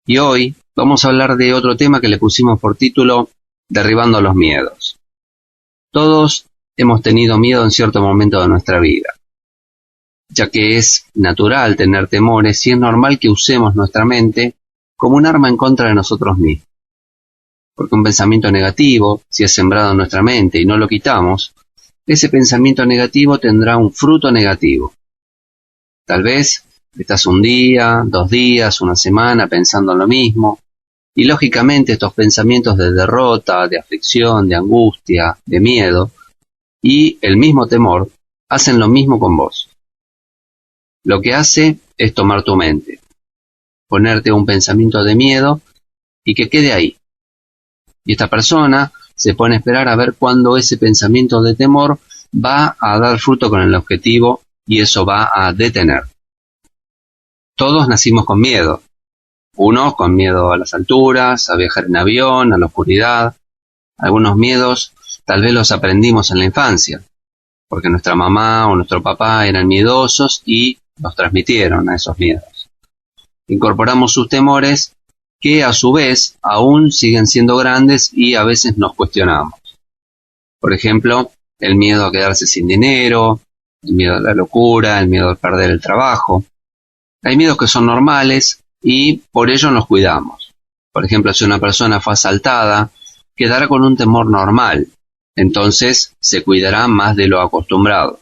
Y hoy vamos a hablar de otro tema que le pusimos por título Derribando los miedos. Todos hemos tenido miedo en cierto momento de nuestra vida, ya que es natural tener temores y es normal que usemos nuestra mente como un arma en contra de nosotros mismos. Porque un pensamiento negativo, si es sembrado en nuestra mente y no lo quitamos, ese pensamiento negativo tendrá un fruto negativo. Tal vez estás un día, 2 días, una semana pensando en lo mismo, y lógicamente estos pensamientos de derrota, de aflicción, de angustia, de miedo, y el mismo temor, hacen lo mismo con vos. Lo que hace es tomar tu mente, ponerte un pensamiento de miedo y que quede ahí. Y esta persona se pone a esperar a ver cuándo ese pensamiento de temor va a dar fruto con el objetivo y eso va a detener. Todos nacimos con miedo. Unos con miedo a las alturas, a viajar en avión, a la oscuridad. Algunos miedos tal vez los aprendimos en la infancia, porque nuestra mamá o nuestro papá eran miedosos y nos transmitieron a esos miedos. Incorporamos sus temores que a su vez aún siguen siendo grandes y a veces nos cuestionamos. Por ejemplo, el miedo a quedarse sin dinero, el miedo a la locura, el miedo a perder el trabajo. Hay miedos que son normales y por ello nos cuidamos. Por ejemplo, si una persona fue asaltada, quedará con un temor normal, entonces se cuidará más de lo acostumbrado.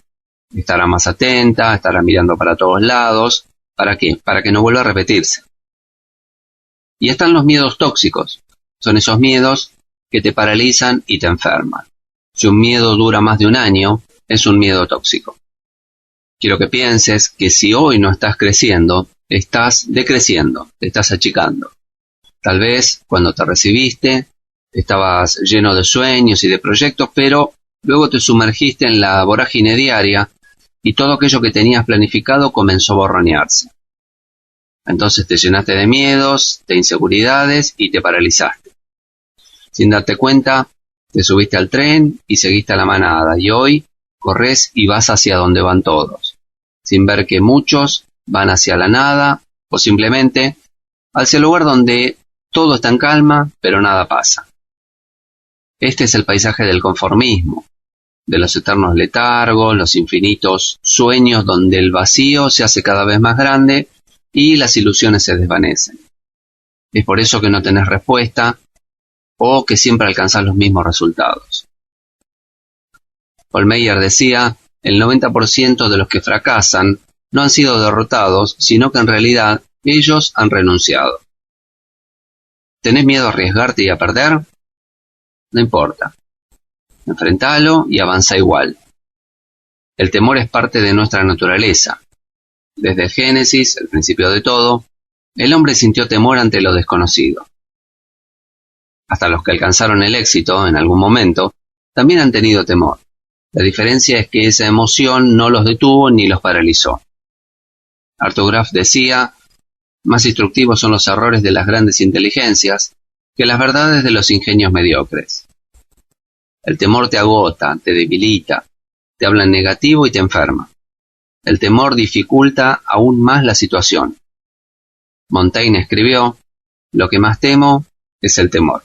Estará más atenta, estará mirando para todos lados. ¿Para qué? Para que no vuelva a repetirse. Y están los miedos tóxicos. Son esos miedos que te paralizan y te enferman. Si un miedo dura más de un año, es un miedo tóxico. Quiero que pienses que si hoy no estás creciendo, estás decreciendo, te estás achicando. Tal vez cuando te recibiste, estabas lleno de sueños y de proyectos, pero luego te sumergiste en la vorágine diaria y todo aquello que tenías planificado comenzó a borronearse. Entonces te llenaste de miedos, de inseguridades y te paralizaste. Sin darte cuenta, te subiste al tren y seguiste a la manada y hoy corres y vas hacia donde van todos, sin ver que muchos van hacia la nada o simplemente hacia el lugar donde todo está en calma pero nada pasa. Este es el paisaje del conformismo, de los eternos letargos, los infinitos sueños donde el vacío se hace cada vez más grande y las ilusiones se desvanecen. Es por eso que no tenés respuesta o que siempre alcanzás los mismos resultados. Paul Meyer decía, el 90% de los que fracasan no han sido derrotados, sino que en realidad ellos han renunciado. ¿Tenés miedo a arriesgarte y a perder? No importa. Enfrentalo y avanza igual. El temor es parte de nuestra naturaleza. Desde el Génesis, el principio de todo, el hombre sintió temor ante lo desconocido. Hasta los que alcanzaron el éxito en algún momento, también han tenido temor. La diferencia es que esa emoción no los detuvo ni los paralizó. Arthur Graff decía, más instructivos son los errores de las grandes inteligencias que las verdades de los ingenios mediocres. El temor te agota, te debilita, te habla en negativo y te enferma. El temor dificulta aún más la situación. Montaigne escribió, lo que más temo es el temor.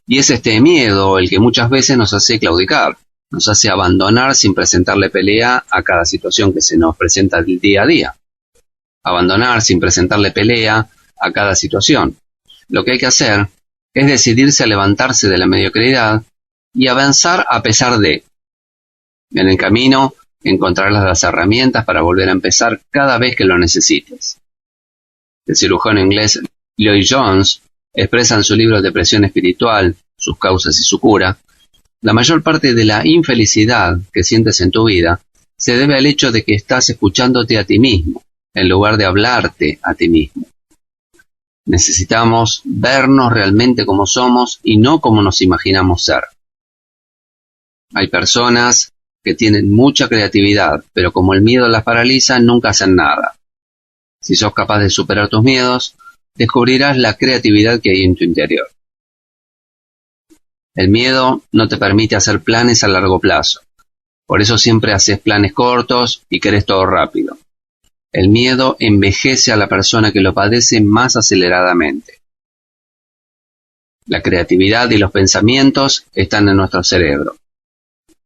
Y es este miedo el que muchas veces nos hace claudicar, nos hace abandonar sin presentarle pelea a cada situación que se nos presenta del día a día. Abandonar sin presentarle pelea a cada situación. Lo que hay que hacer es decidirse a levantarse de la mediocridad y avanzar a pesar de. En el camino encontrarás las herramientas para volver a empezar cada vez que lo necesites. El cirujano inglés Lloyd Jones expresa en su libro Depresión espiritual, sus causas y su cura, la mayor parte de la infelicidad que sientes en tu vida se debe al hecho de que estás escuchándote a ti mismo, en lugar de hablarte a ti mismo. Necesitamos vernos realmente como somos y no como nos imaginamos ser. Hay personas que tienen mucha creatividad, pero como el miedo las paraliza, nunca hacen nada. Si sos capaz de superar tus miedos, descubrirás la creatividad que hay en tu interior. El miedo no te permite hacer planes a largo plazo. Por eso siempre haces planes cortos y querés todo rápido. El miedo envejece a la persona que lo padece más aceleradamente. La creatividad y los pensamientos están en nuestro cerebro.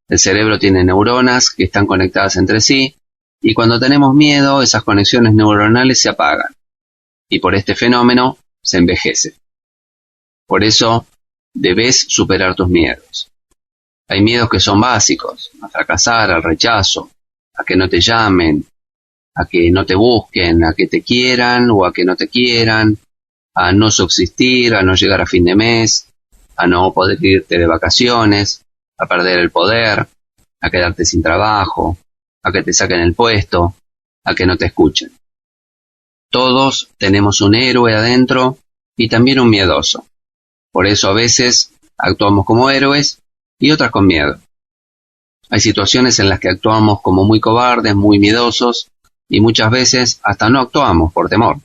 El cerebro tiene neuronas que están conectadas entre sí, y cuando tenemos miedo, esas conexiones neuronales se apagan, y por este fenómeno se envejece. Por eso, debes superar tus miedos. Hay miedos que son básicos: a fracasar, al rechazo, a que no te llamen, a que no te busquen, a que te quieran o a que no te quieran, a no subsistir, a no llegar a fin de mes, a no poder irte de vacaciones, a perder el poder, a quedarte sin trabajo, a que te saquen el puesto, a que no te escuchen. Todos tenemos un héroe adentro y también un miedoso. Por eso a veces actuamos como héroes y otras con miedo. Hay situaciones en las que actuamos como muy cobardes, muy miedosos, y muchas veces hasta no actuamos por temor.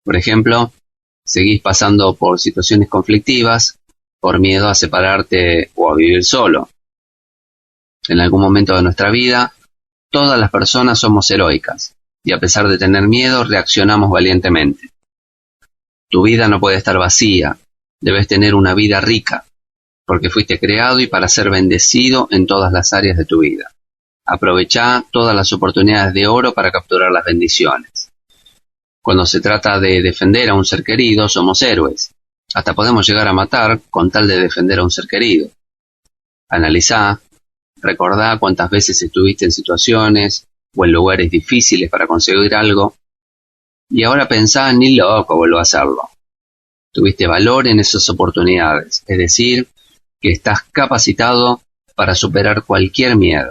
Por ejemplo, seguís pasando por situaciones conflictivas por miedo a separarte o a vivir solo. En algún momento de nuestra vida, todas las personas somos heroicas, y a pesar de tener miedo, reaccionamos valientemente. Tu vida no puede estar vacía, debes tener una vida rica, porque fuiste creado y para ser bendecido en todas las áreas de tu vida. Aprovechá todas las oportunidades de oro para capturar las bendiciones. Cuando se trata de defender a un ser querido, somos héroes. Hasta podemos llegar a matar con tal de defender a un ser querido. Analizá, recordá cuántas veces estuviste en situaciones o en lugares difíciles para conseguir algo, y ahora pensá: ni loco vuelvo a hacerlo. Tuviste valor en esas oportunidades, es decir, que estás capacitado para superar cualquier miedo.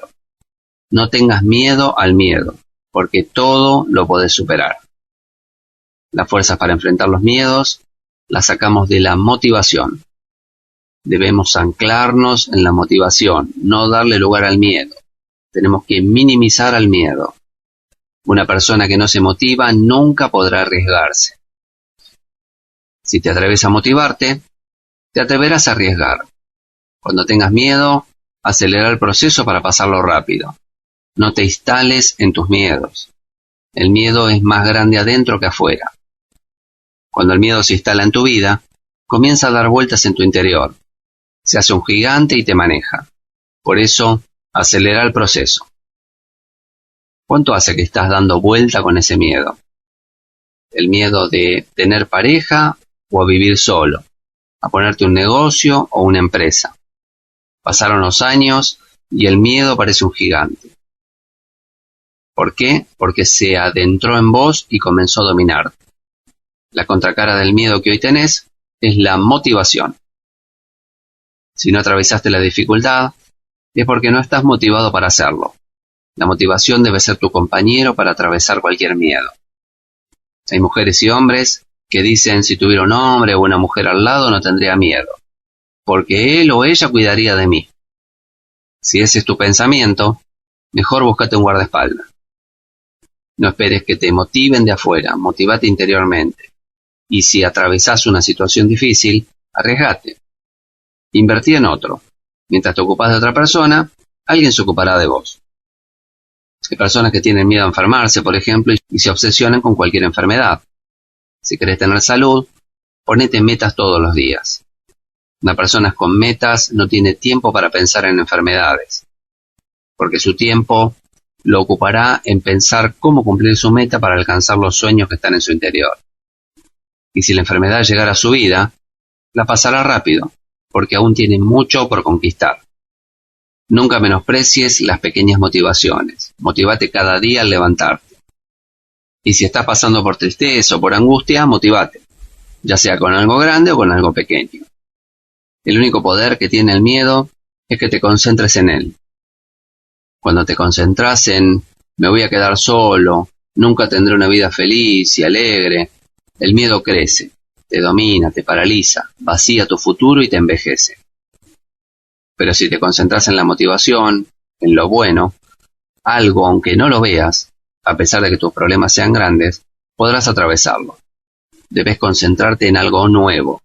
No tengas miedo al miedo, porque todo lo podés superar. Las fuerzas para enfrentar los miedos las sacamos de la motivación. Debemos anclarnos en la motivación, no darle lugar al miedo. Tenemos que minimizar al miedo. Una persona que no se motiva nunca podrá arriesgarse. Si te atreves a motivarte, te atreverás a arriesgar. Cuando tengas miedo, acelera el proceso para pasarlo rápido. No te instales en tus miedos. El miedo es más grande adentro que afuera. Cuando el miedo se instala en tu vida, comienza a dar vueltas en tu interior. Se hace un gigante y te maneja. Por eso, acelera el proceso. ¿Cuánto hace que estás dando vuelta con ese miedo? El miedo de tener pareja o a vivir solo, a ponerte un negocio o una empresa. Pasaron los años y el miedo parece un gigante. ¿Por qué? Porque se adentró en vos y comenzó a dominarte. La contracara del miedo que hoy tenés es la motivación. Si no atravesaste la dificultad, es porque no estás motivado para hacerlo. La motivación debe ser tu compañero para atravesar cualquier miedo. Hay mujeres y hombres que dicen: si tuviera un hombre o una mujer al lado no tendría miedo, porque él o ella cuidaría de mí. Si ese es tu pensamiento, mejor búscate un guardaespaldas. No esperes que te motiven de afuera, motivate interiormente. Y si atravesás una situación difícil, arriesgate. Invertí en otro. Mientras te ocupas de otra persona, alguien se ocupará de vos. Hay personas que tienen miedo a enfermarse, por ejemplo, y se obsesionan con cualquier enfermedad. Si querés tener salud, ponete metas todos los días. Una persona con metas no tiene tiempo para pensar en enfermedades, porque su tiempo lo ocupará en pensar cómo cumplir su meta para alcanzar los sueños que están en su interior. Y si la enfermedad llegara a su vida, la pasará rápido, porque aún tiene mucho por conquistar. Nunca menosprecies las pequeñas motivaciones. Motivate cada día al levantarte. Y si estás pasando por tristeza o por angustia, motivate, ya sea con algo grande o con algo pequeño. El único poder que tiene el miedo es que te concentres en él. Cuando te concentras en me voy a quedar solo, nunca tendré una vida feliz y alegre, el miedo crece, te domina, te paraliza, vacía tu futuro y te envejece. Pero si te concentras en la motivación, en lo bueno, algo aunque no lo veas, a pesar de que tus problemas sean grandes, podrás atravesarlo. Debes concentrarte en algo nuevo,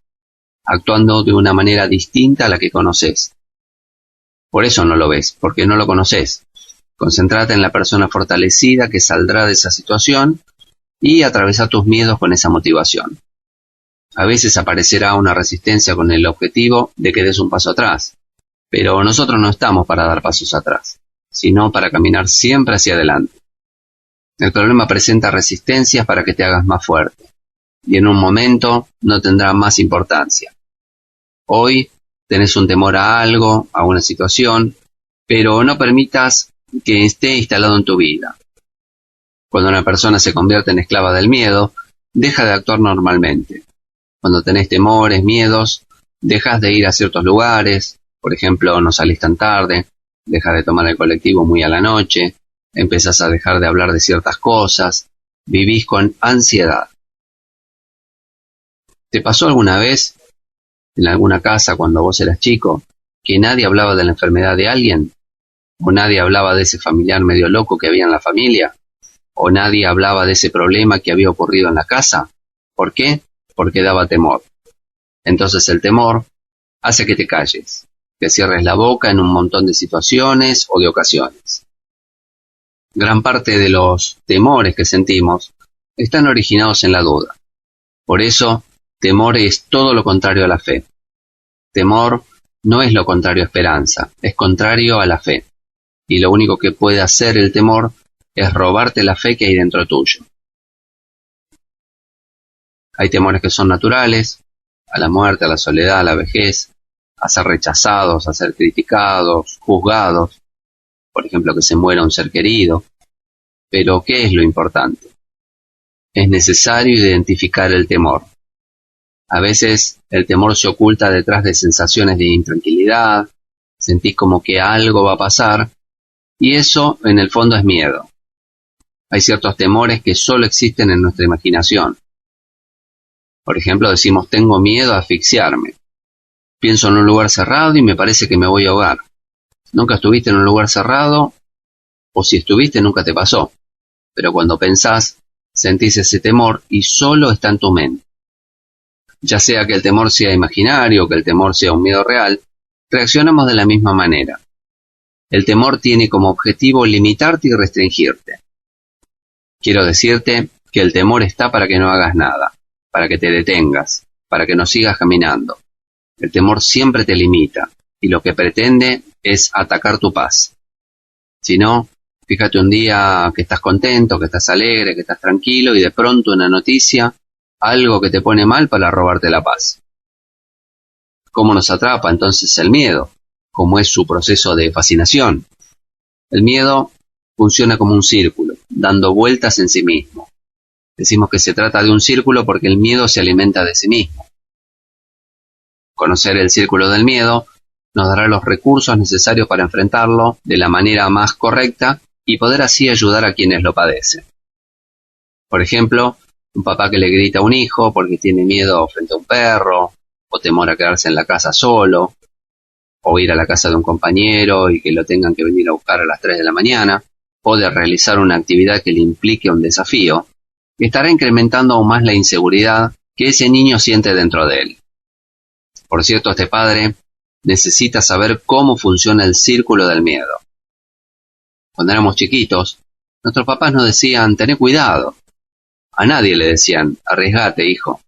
actuando de una manera distinta a la que conoces. Por eso no lo ves, porque no lo conoces. Concéntrate en la persona fortalecida que saldrá de esa situación y atravesá tus miedos con esa motivación. A veces aparecerá una resistencia con el objetivo de que des un paso atrás, pero nosotros no estamos para dar pasos atrás, sino para caminar siempre hacia adelante. El problema presenta resistencias para que te hagas más fuerte, y en un momento no tendrá más importancia. Hoy tenés un temor a algo, a una situación, pero no permitas que esté instalado en tu vida. Cuando una persona se convierte en esclava del miedo, deja de actuar normalmente. Cuando tenés temores, miedos, dejas de ir a ciertos lugares, por ejemplo, no salís tan tarde, dejas de tomar el colectivo muy a la noche, empezás a dejar de hablar de ciertas cosas, vivís con ansiedad. ¿Te pasó alguna vez, en alguna casa cuando vos eras chico, que nadie hablaba de la enfermedad de alguien? ¿O nadie hablaba de ese familiar medio loco que había en la familia? ¿O nadie hablaba de ese problema que había ocurrido en la casa? ¿Por qué? Porque daba temor. Entonces el temor hace que te calles, que cierres la boca en un montón de situaciones o de ocasiones. Gran parte de los temores que sentimos están originados en la duda. Por eso, temor es todo lo contrario a la fe. Temor no es lo contrario a esperanza, es contrario a la fe. Y lo único que puede hacer el temor es robarte la fe que hay dentro tuyo. Hay temores que son naturales, a la muerte, a la soledad, a la vejez, a ser rechazados, a ser criticados, juzgados, por ejemplo, que se muera un ser querido. Pero, ¿qué es lo importante? Es necesario identificar el temor. A veces el temor se oculta detrás de sensaciones de intranquilidad, sentís como que algo va a pasar, y eso en el fondo es miedo. Hay ciertos temores que solo existen en nuestra imaginación. Por ejemplo, decimos tengo miedo a asfixiarme. Pienso en un lugar cerrado y me parece que me voy a ahogar. Nunca estuviste en un lugar cerrado, o si estuviste nunca te pasó. Pero cuando pensás, sentís ese temor y solo está en tu mente. Ya sea que el temor sea imaginario o que el temor sea un miedo real, reaccionamos de la misma manera. El temor tiene como objetivo limitarte y restringirte. Quiero decirte que el temor está para que no hagas nada, para que te detengas, para que no sigas caminando. El temor siempre te limita y lo que pretende es atacar tu paz. Si no, fíjate un día que estás contento, que estás alegre, que estás tranquilo y de pronto una noticia, algo que te pone mal para robarte la paz. ¿Cómo nos atrapa entonces el miedo? ¿Cómo es su proceso de fascinación? El miedo funciona como un círculo, dando vueltas en sí mismo. Decimos que se trata de un círculo porque el miedo se alimenta de sí mismo. Conocer el círculo del miedo nos dará los recursos necesarios para enfrentarlo de la manera más correcta y poder así ayudar a quienes lo padecen. Por ejemplo, un papá que le grita a un hijo porque tiene miedo frente a un perro, o temor a quedarse en la casa solo, o ir a la casa de un compañero y que lo tengan que venir a buscar a las 3 de la mañana, o de realizar una actividad que le implique un desafío, estará incrementando aún más la inseguridad que ese niño siente dentro de él. Por cierto, este padre necesita saber cómo funciona el círculo del miedo. Cuando éramos chiquitos, nuestros papás nos decían, tené cuidado. A nadie le decían, arriesgate, hijo.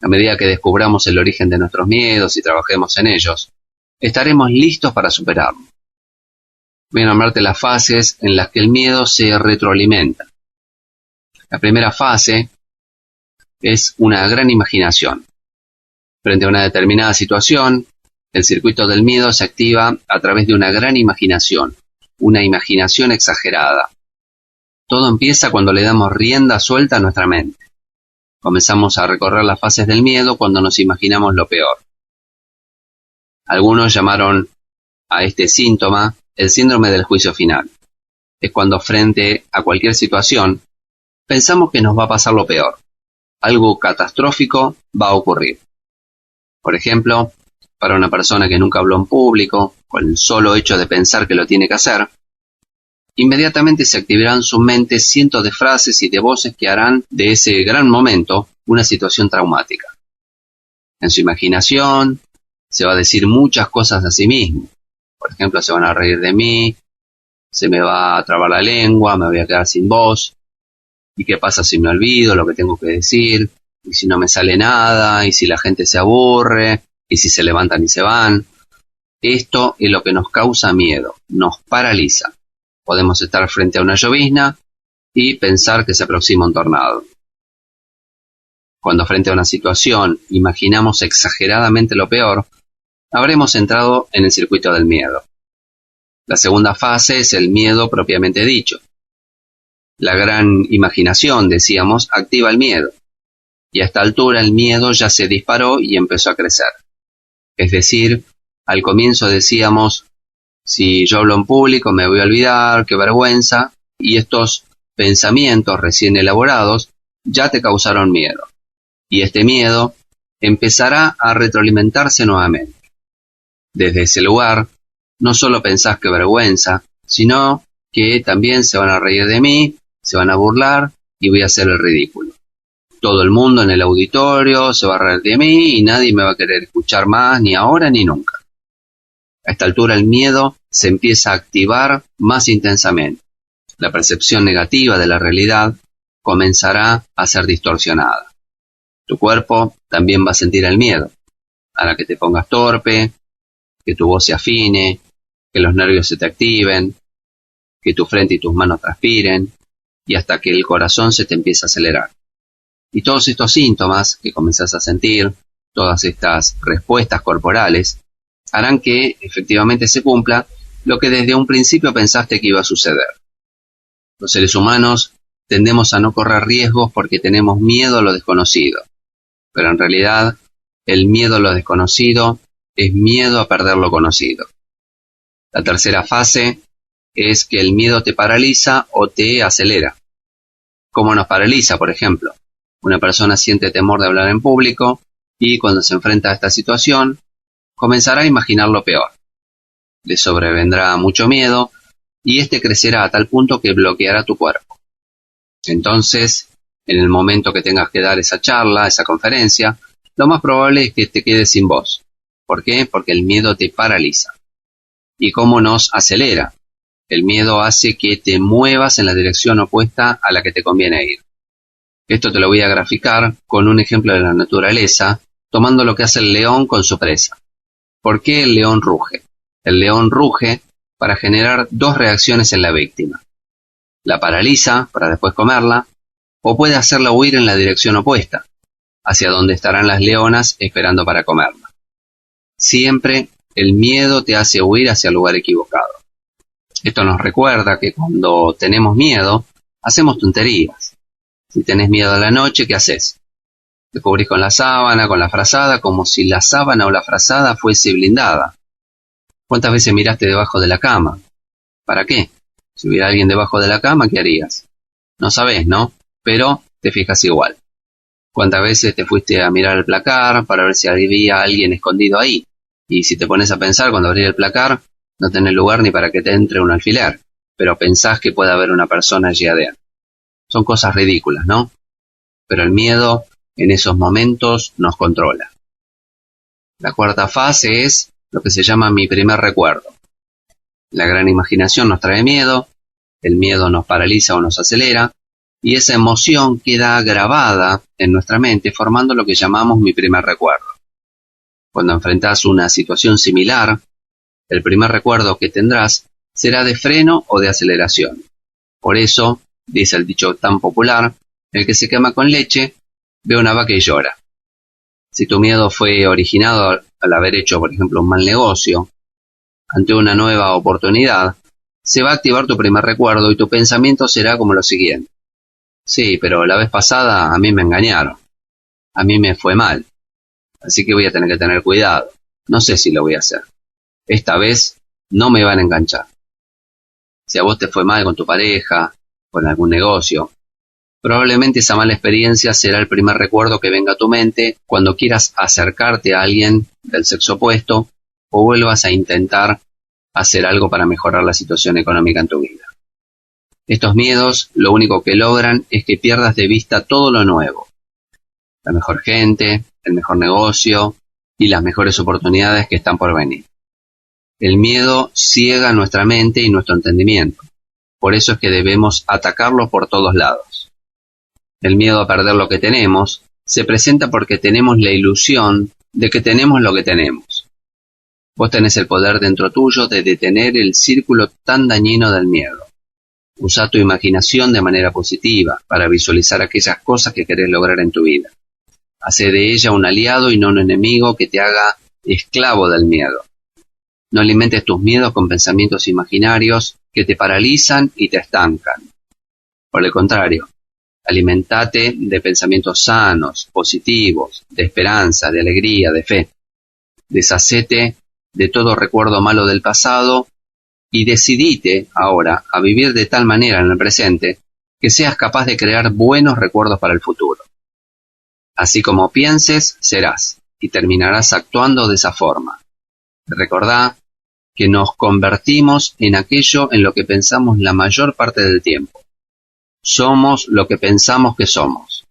A medida que descubramos el origen de nuestros miedos y trabajemos en ellos, estaremos listos para superarlo. Voy a nombrarte las fases en las que el miedo se retroalimenta. La primera fase es una gran imaginación. Frente a una determinada situación, el circuito del miedo se activa a través de una gran imaginación, una imaginación exagerada. Todo empieza cuando le damos rienda suelta a nuestra mente. Comenzamos a recorrer las fases del miedo cuando nos imaginamos lo peor. Algunos llamaron a este síntoma el síndrome del juicio final. Es cuando frente a cualquier situación pensamos que nos va a pasar lo peor. Algo catastrófico va a ocurrir. Por ejemplo, para una persona que nunca habló en público, con el solo hecho de pensar que lo tiene que hacer, inmediatamente se activarán en su mente cientos de frases y de voces que harán de ese gran momento una situación traumática. En su imaginación se va a decir muchas cosas a sí mismo. Por ejemplo, se van a reír de mí, se me va a trabar la lengua, me voy a quedar sin voz. ¿Y qué pasa si me olvido lo que tengo que decir? ¿Y si no me sale nada? ¿Y si la gente se aburre? ¿Y si se levantan y se van? Esto es lo que nos causa miedo, nos paraliza. Podemos estar frente a una llovizna y pensar que se aproxima un tornado. Cuando frente a una situación imaginamos exageradamente lo peor, habremos entrado en el circuito del miedo. La segunda fase es el miedo propiamente dicho. La gran imaginación, decíamos, activa el miedo. Y a esta altura el miedo ya se disparó y empezó a crecer. Es decir, al comienzo decíamos, si yo hablo en público me voy a olvidar, qué vergüenza, y estos pensamientos recién elaborados ya te causaron miedo. Y este miedo empezará a retroalimentarse nuevamente. Desde ese lugar, no solo pensás que vergüenza, sino que también se van a reír de mí, se van a burlar y voy a hacer el ridículo. Todo el mundo en el auditorio se va a reír de mí y nadie me va a querer escuchar más, ni ahora ni nunca. A esta altura el miedo se empieza a activar más intensamente. La percepción negativa de la realidad comenzará a ser distorsionada. Tu cuerpo también va a sentir el miedo. Hará que te pongas torpe, que tu voz se afine, que los nervios se te activen, que tu frente y tus manos transpiren, y hasta que el corazón se te empiece a acelerar. Y todos estos síntomas que comenzás a sentir, todas estas respuestas corporales, harán que efectivamente se cumpla lo que desde un principio pensaste que iba a suceder. Los seres humanos tendemos a no correr riesgos porque tenemos miedo a lo desconocido, pero en realidad el miedo a lo desconocido es miedo a perder lo conocido. La tercera fase es que el miedo te paraliza o te acelera. ¿Cómo nos paraliza, por ejemplo? Una persona siente temor de hablar en público y cuando se enfrenta a esta situación, comenzará a imaginar lo peor. Le sobrevendrá mucho miedo y este crecerá a tal punto que bloqueará tu cuerpo. Entonces, en el momento que tengas que dar esa charla, esa conferencia, lo más probable es que te quedes sin voz. ¿Por qué? Porque el miedo te paraliza. ¿Y cómo nos acelera? El miedo hace que te muevas en la dirección opuesta a la que te conviene ir. Esto te lo voy a graficar con un ejemplo de la naturaleza, tomando lo que hace el león con su presa. ¿Por qué el león ruge? El león ruge para generar dos reacciones en la víctima. La paraliza para después comerla, o puede hacerla huir en la dirección opuesta, hacia donde estarán las leonas esperando para comerla. Siempre el miedo te hace huir hacia el lugar equivocado. Esto nos recuerda que cuando tenemos miedo, hacemos tonterías. Si tenés miedo a la noche, ¿qué haces? Te cubrís con la sábana, con la frazada, como si la sábana o la frazada fuese blindada. ¿Cuántas veces miraste debajo de la cama? ¿Para qué? Si hubiera alguien debajo de la cama, ¿qué harías? No sabés, ¿no? Pero te fijas igual. ¿Cuántas veces te fuiste a mirar el placar para ver si había alguien escondido ahí? Y si te pones a pensar cuando abrís el placar, no tenés lugar ni para que te entre un alfiler, pero pensás que puede haber una persona allí adentro. Son cosas ridículas, ¿no? Pero el miedo en esos momentos nos controla. La cuarta fase es lo que se llama mi primer recuerdo. La gran imaginación nos trae miedo, el miedo nos paraliza o nos acelera, y esa emoción queda grabada en nuestra mente formando lo que llamamos mi primer recuerdo. Cuando enfrentás una situación similar, el primer recuerdo que tendrás será de freno o de aceleración. Por eso, dice el dicho tan popular, el que se quema con leche ve una vaca y llora. Si tu miedo fue originado al haber hecho, por ejemplo, un mal negocio, ante una nueva oportunidad, se va a activar tu primer recuerdo y tu pensamiento será como lo siguiente. Sí, pero la vez pasada a mí me engañaron. A mí me fue mal. Así que voy a tener que tener cuidado. No sé si lo voy a hacer. Esta vez no me van a enganchar. Si a vos te fue mal con tu pareja, con algún negocio, probablemente esa mala experiencia será el primer recuerdo que venga a tu mente cuando quieras acercarte a alguien del sexo opuesto o vuelvas a intentar hacer algo para mejorar la situación económica en tu vida. Estos miedos lo único que logran es que pierdas de vista todo lo nuevo. La mejor gente, el mejor negocio y las mejores oportunidades que están por venir. El miedo ciega nuestra mente y nuestro entendimiento. Por eso es que debemos atacarlo por todos lados. El miedo a perder lo que tenemos se presenta porque tenemos la ilusión de que tenemos lo que tenemos. Vos tenés el poder dentro tuyo de detener el círculo tan dañino del miedo. Usa tu imaginación de manera positiva para visualizar aquellas cosas que querés lograr en tu vida. Hacé de ella un aliado y no un enemigo que te haga esclavo del miedo. No alimentes tus miedos con pensamientos imaginarios que te paralizan y te estancan. Por el contrario, alimentate de pensamientos sanos, positivos, de esperanza, de alegría, de fe. Deshacete de todo recuerdo malo del pasado y decidite ahora a vivir de tal manera en el presente que seas capaz de crear buenos recuerdos para el futuro. Así como pienses, serás y terminarás actuando de esa forma. Recordá que nos convertimos en aquello en lo que pensamos la mayor parte del tiempo. Somos lo que pensamos que somos.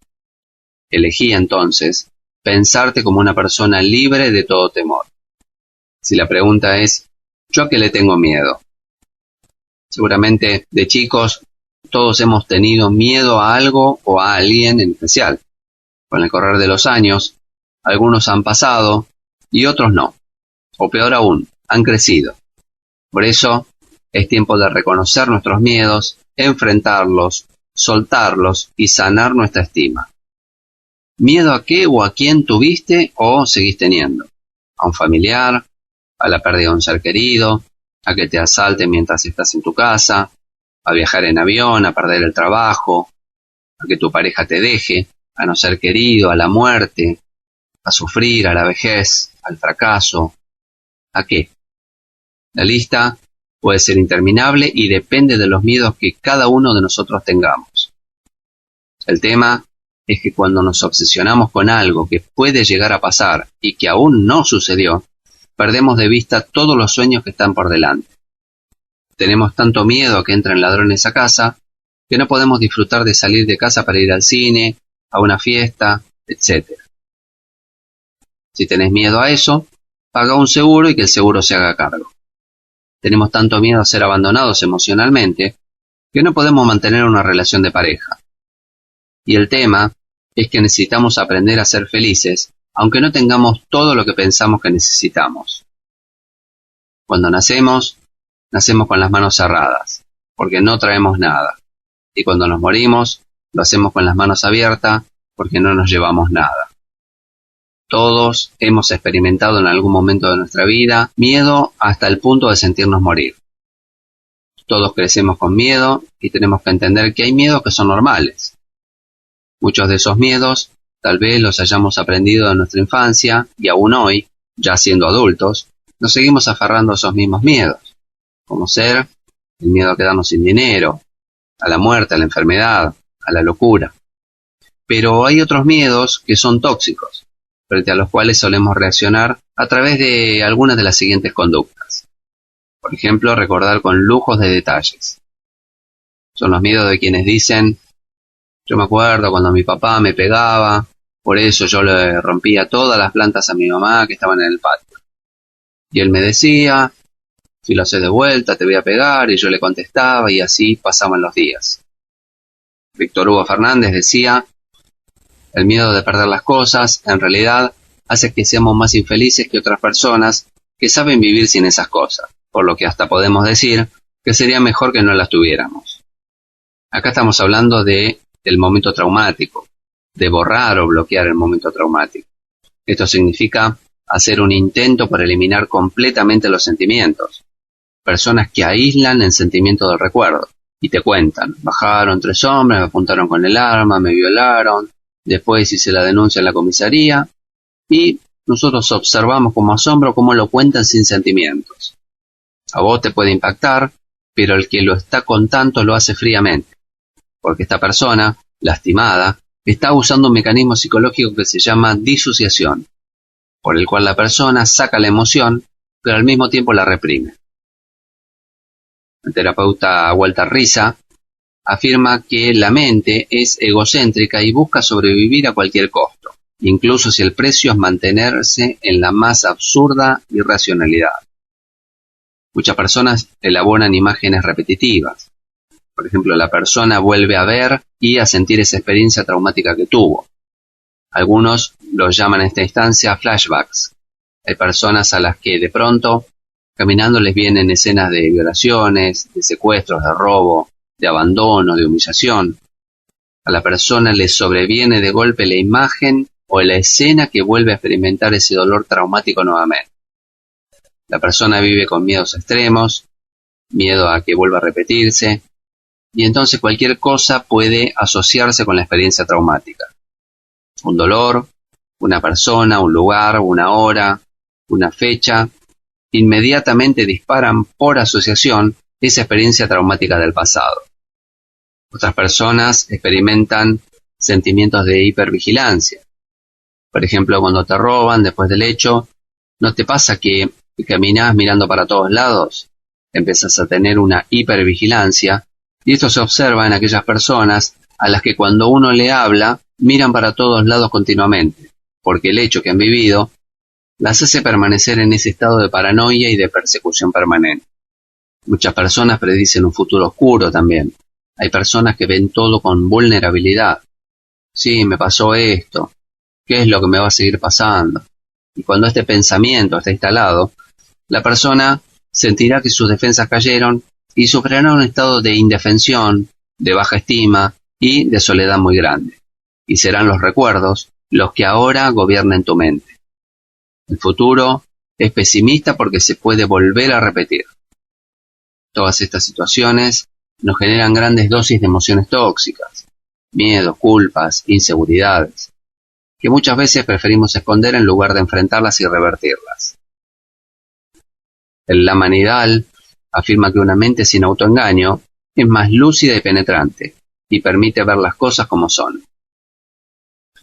Elegí entonces pensarte como una persona libre de todo temor. Si la pregunta es, ¿yo a qué le tengo miedo? Seguramente de chicos todos hemos tenido miedo a algo o a alguien en especial. Con el correr de los años, algunos han pasado y otros no. O peor aún, han crecido. Por eso, es tiempo de reconocer nuestros miedos, enfrentarlos, soltarlos y sanar nuestra estima. ¿Miedo a qué o a quién tuviste o seguís teniendo? ¿A un familiar? ¿A la pérdida de un ser querido? ¿A que te asalten mientras estás en tu casa? ¿A viajar en avión? ¿A perder el trabajo? ¿A que tu pareja te deje? ¿A no ser querido? ¿A la muerte? ¿A sufrir? ¿A la vejez? ¿Al fracaso? ¿A qué? La lista puede ser interminable y depende de los miedos que cada uno de nosotros tengamos. El tema es que cuando nos obsesionamos con algo que puede llegar a pasar y que aún no sucedió, perdemos de vista todos los sueños que están por delante. Tenemos tanto miedo a que entren ladrones a casa que no podemos disfrutar de salir de casa para ir al cine, a una fiesta, etc. Si tenés miedo a eso, paga un seguro y que el seguro se haga cargo. Tenemos tanto miedo a ser abandonados emocionalmente que no podemos mantener una relación de pareja. Y el tema es que necesitamos aprender a ser felices, aunque no tengamos todo lo que pensamos que necesitamos. Cuando nacemos con las manos cerradas, porque no traemos nada. Y cuando nos morimos, lo hacemos con las manos abiertas, porque no nos llevamos nada. Todos hemos experimentado en algún momento de nuestra vida miedo hasta el punto de sentirnos morir. Todos crecemos con miedo y tenemos que entender que hay miedos que son normales. Muchos de esos miedos tal vez los hayamos aprendido en nuestra infancia y aún hoy, ya siendo adultos, nos seguimos aferrando a esos mismos miedos, como ser el miedo a quedarnos sin dinero, a la muerte, a la enfermedad, a la locura. Pero hay otros miedos que son tóxicos, frente a los cuales solemos reaccionar a través de algunas de las siguientes conductas. Por ejemplo, recordar con lujos de detalles. Son los miedos de quienes dicen, yo me acuerdo cuando mi papá me pegaba, por eso yo le rompía todas las plantas a mi mamá que estaban en el patio. Y él me decía, si lo haces de vuelta te voy a pegar, y yo le contestaba y así pasaban los días. Víctor Hugo Fernández decía, el miedo de perder las cosas, en realidad, hace que seamos más infelices que otras personas que saben vivir sin esas cosas, por lo que hasta podemos decir que sería mejor que no las tuviéramos. Acá estamos hablando del momento traumático, de borrar o bloquear el momento traumático. Esto significa hacer un intento por eliminar completamente los sentimientos. Personas que aíslan el sentimiento del recuerdo y te cuentan, bajaron 3 hombres, me apuntaron con el arma, me violaron, después hice la denuncia en la comisaría y nosotros observamos como asombro cómo lo cuentan sin sentimientos. A vos te puede impactar, pero el que lo está contando lo hace fríamente, porque esta persona, lastimada, está usando un mecanismo psicológico que se llama disociación, por el cual la persona saca la emoción, pero al mismo tiempo la reprime. El terapeuta Walter Rizzo afirma que la mente es egocéntrica y busca sobrevivir a cualquier costo, incluso si el precio es mantenerse en la más absurda irracionalidad. Muchas personas elaboran imágenes repetitivas. Por ejemplo, la persona vuelve a ver y a sentir esa experiencia traumática que tuvo. Algunos los llaman en esta instancia flashbacks. Hay personas a las que de pronto, caminando, les vienen escenas de violaciones, de secuestros, de robo, de abandono, de humillación. A la persona le sobreviene de golpe la imagen o la escena que vuelve a experimentar ese dolor traumático nuevamente. La persona vive con miedos extremos, miedo a que vuelva a repetirse, y entonces cualquier cosa puede asociarse con la experiencia traumática. Un dolor, una persona, un lugar, una hora, una fecha, inmediatamente disparan por asociación esa experiencia traumática del pasado. Otras personas experimentan sentimientos de hipervigilancia. Por ejemplo, cuando te roban después del hecho, ¿no te pasa que caminás mirando para todos lados? Empezás a tener una hipervigilancia, y esto se observa en aquellas personas a las que cuando uno le habla, miran para todos lados continuamente, porque el hecho que han vivido las hace permanecer en ese estado de paranoia y de persecución permanente. Muchas personas predicen un futuro oscuro también. Hay personas que ven todo con vulnerabilidad. Sí, me pasó esto. ¿Qué es lo que me va a seguir pasando? Y cuando este pensamiento está instalado, la persona sentirá que sus defensas cayeron y sufrirá un estado de indefensión, de baja estima y de soledad muy grande. Y serán los recuerdos los que ahora gobiernen tu mente. El futuro es pesimista porque se puede volver a repetir. Todas estas situaciones nos generan grandes dosis de emociones tóxicas, miedos, culpas, inseguridades, que muchas veces preferimos esconder en lugar de enfrentarlas y revertirlas. El Lamanidal afirma que una mente sin autoengaño es más lúcida y penetrante, y permite ver las cosas como son.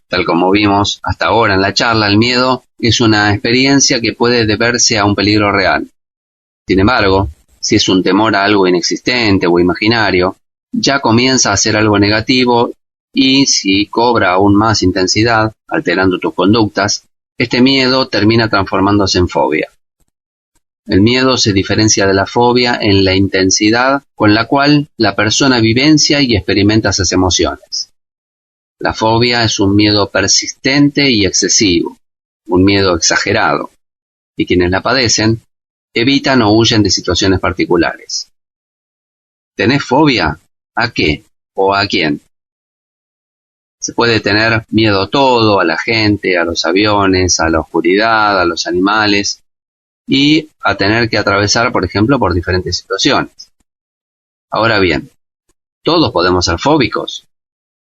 Tal como vimos hasta ahora en la charla, el miedo es una experiencia que puede deberse a un peligro real. Sin embargo, si es un temor a algo inexistente o imaginario, ya comienza a ser algo negativo y si cobra aún más intensidad, alterando tus conductas, este miedo termina transformándose en fobia. El miedo se diferencia de la fobia en la intensidad con la cual la persona vivencia y experimenta esas emociones. La fobia es un miedo persistente y excesivo, un miedo exagerado, y quienes la padecen evitan o huyen de situaciones particulares. ¿Tenés fobia? ¿A qué? ¿O a quién? Se puede tener miedo a todo, a la gente, a los aviones, a la oscuridad, a los animales, y a tener que atravesar, por ejemplo, por diferentes situaciones. Ahora bien, ¿todos podemos ser fóbicos?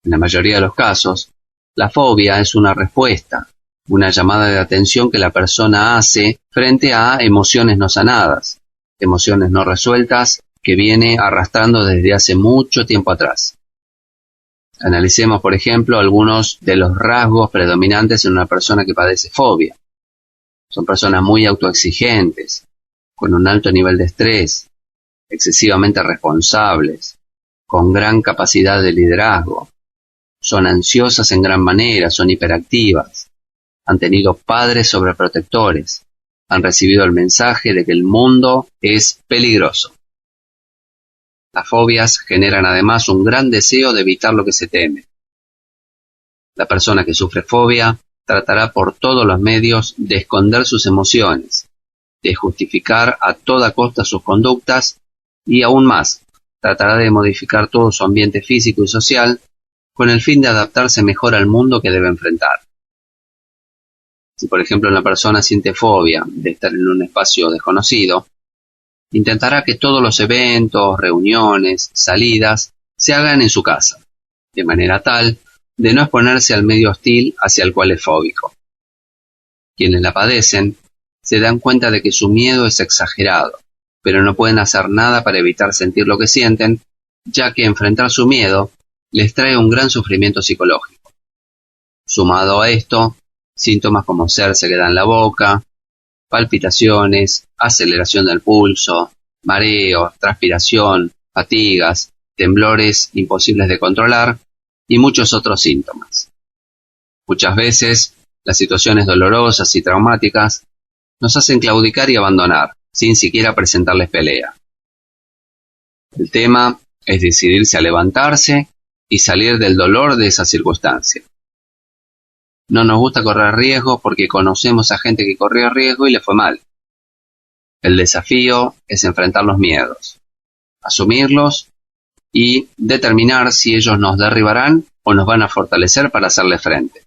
En la mayoría de los casos, la fobia es una respuesta, una llamada de atención que la persona hace frente a emociones no sanadas, emociones no resueltas que viene arrastrando desde hace mucho tiempo atrás. Analicemos, por ejemplo, algunos de los rasgos predominantes en una persona que padece fobia. Son personas muy autoexigentes, con un alto nivel de estrés, excesivamente responsables, con gran capacidad de liderazgo. Son ansiosas en gran manera, son hiperactivas, han tenido padres sobreprotectores, han recibido el mensaje de que el mundo es peligroso. Las fobias generan además un gran deseo de evitar lo que se teme. La persona que sufre fobia tratará por todos los medios de esconder sus emociones, de justificar a toda costa sus conductas y aún más, tratará de modificar todo su ambiente físico y social con el fin de adaptarse mejor al mundo que debe enfrentar. Si por ejemplo una persona siente fobia de estar en un espacio desconocido, intentará que todos los eventos, reuniones, salidas se hagan en su casa, de manera tal de no exponerse al medio hostil hacia el cual es fóbico. Quienes la padecen se dan cuenta de que su miedo es exagerado, pero no pueden hacer nada para evitar sentir lo que sienten, ya que enfrentar su miedo les trae un gran sufrimiento psicológico. Sumado a esto, síntomas como sequedad en la boca, palpitaciones, aceleración del pulso, mareos, transpiración, fatigas, temblores imposibles de controlar y muchos otros síntomas. Muchas veces, las situaciones dolorosas y traumáticas nos hacen claudicar y abandonar, sin siquiera presentarles pelea. El tema es decidirse a levantarse y salir del dolor de esa circunstancia. No nos gusta correr riesgos porque conocemos a gente que corrió riesgo y le fue mal. El desafío es enfrentar los miedos, asumirlos y determinar si ellos nos derribarán o nos van a fortalecer para hacerle frente.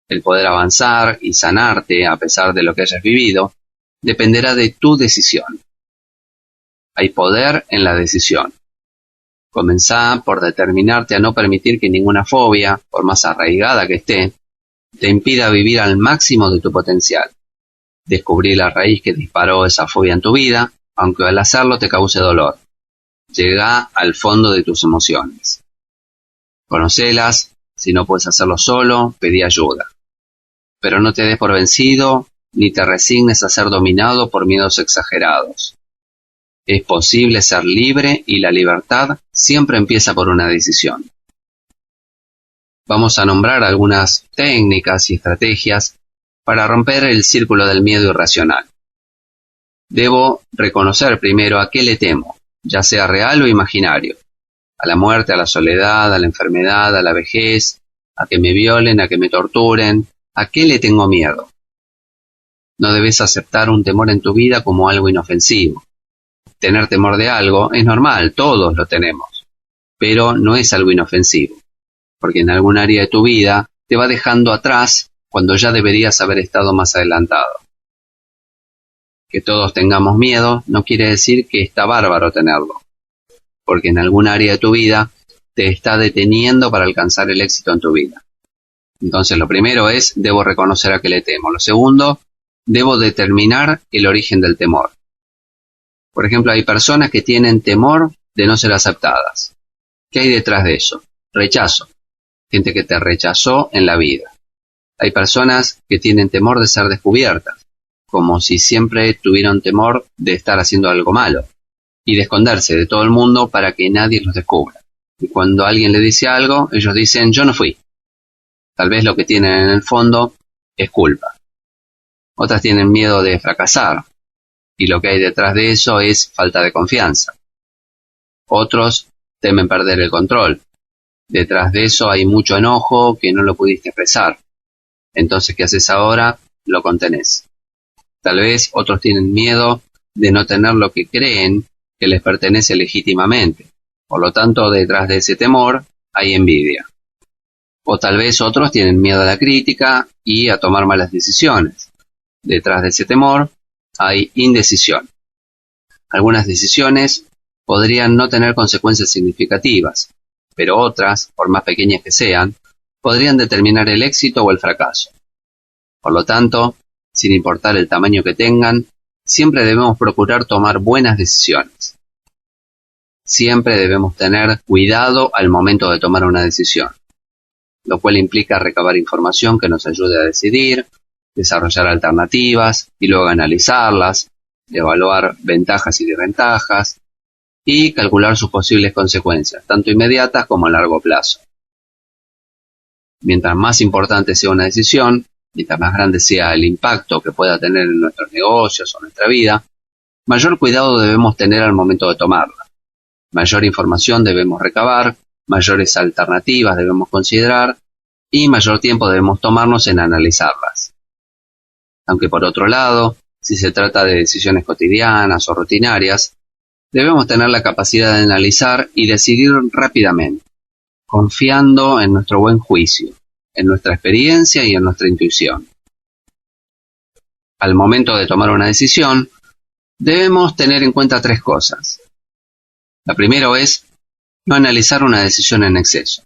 El poder avanzar y sanarte a pesar de lo que hayas vivido dependerá de tu decisión. Hay poder en la decisión. Comenzá por determinarte a no permitir que ninguna fobia, por más arraigada que esté, te impida vivir al máximo de tu potencial. Descubrí la raíz que disparó esa fobia en tu vida, aunque al hacerlo te cause dolor. Llegá al fondo de tus emociones. Conocélas, si no puedes hacerlo solo, pedí ayuda. Pero no te des por vencido, ni te resignes a ser dominado por miedos exagerados. Es posible ser libre y la libertad siempre empieza por una decisión. Vamos a nombrar algunas técnicas y estrategias para romper el círculo del miedo irracional. Debo reconocer primero a qué le temo, ya sea real o imaginario. A la muerte, a la soledad, a la enfermedad, a la vejez, a que me violen, a que me torturen. ¿A qué le tengo miedo? No debes aceptar un temor en tu vida como algo inofensivo. Tener temor de algo es normal, todos lo tenemos, pero no es algo inofensivo, porque en algún área de tu vida te va dejando atrás cuando ya deberías haber estado más adelantado. Que todos tengamos miedo no quiere decir que está bárbaro tenerlo, porque en algún área de tu vida te está deteniendo para alcanzar el éxito en tu vida. Entonces lo primero es, debo reconocer a qué le temo. Lo segundo, debo determinar el origen del temor. Por ejemplo, hay personas que tienen temor de no ser aceptadas. ¿Qué hay detrás de eso? Rechazo. Gente que te rechazó en la vida. Hay personas que tienen temor de ser descubiertas, como si siempre tuvieran temor de estar haciendo algo malo, y de esconderse de todo el mundo para que nadie los descubra. Y cuando alguien le dice algo, ellos dicen, yo no fui. Tal vez lo que tienen en el fondo es culpa. Otras tienen miedo de fracasar, y lo que hay detrás de eso es falta de confianza. Otros temen perder el control. Detrás de eso hay mucho enojo que no lo pudiste expresar. Entonces, ¿qué haces ahora? Lo contenés. Tal vez otros tienen miedo de no tener lo que creen que les pertenece legítimamente. Por lo tanto, detrás de ese temor hay envidia. O tal vez otros tienen miedo a la crítica y a tomar malas decisiones. Detrás de ese temor hay indecisión. Algunas decisiones podrían no tener consecuencias significativas, pero otras, por más pequeñas que sean, podrían determinar el éxito o el fracaso. Por lo tanto, sin importar el tamaño que tengan, siempre debemos procurar tomar buenas decisiones. Siempre debemos tener cuidado al momento de tomar una decisión, lo cual implica recabar información que nos ayude a decidir, desarrollar alternativas y luego analizarlas, evaluar ventajas y desventajas y calcular sus posibles consecuencias, tanto inmediatas como a largo plazo. Mientras más importante sea una decisión, mientras más grande sea el impacto que pueda tener en nuestros negocios o nuestra vida, mayor cuidado debemos tener al momento de tomarla. Mayor información debemos recabar, mayores alternativas debemos considerar y mayor tiempo debemos tomarnos en analizarlas. Aunque por otro lado, si se trata de decisiones cotidianas o rutinarias, debemos tener la capacidad de analizar y decidir rápidamente, confiando en nuestro buen juicio, en nuestra experiencia y en nuestra intuición. Al momento de tomar una decisión, debemos tener en cuenta 3 cosas. La primera es no analizar una decisión en exceso.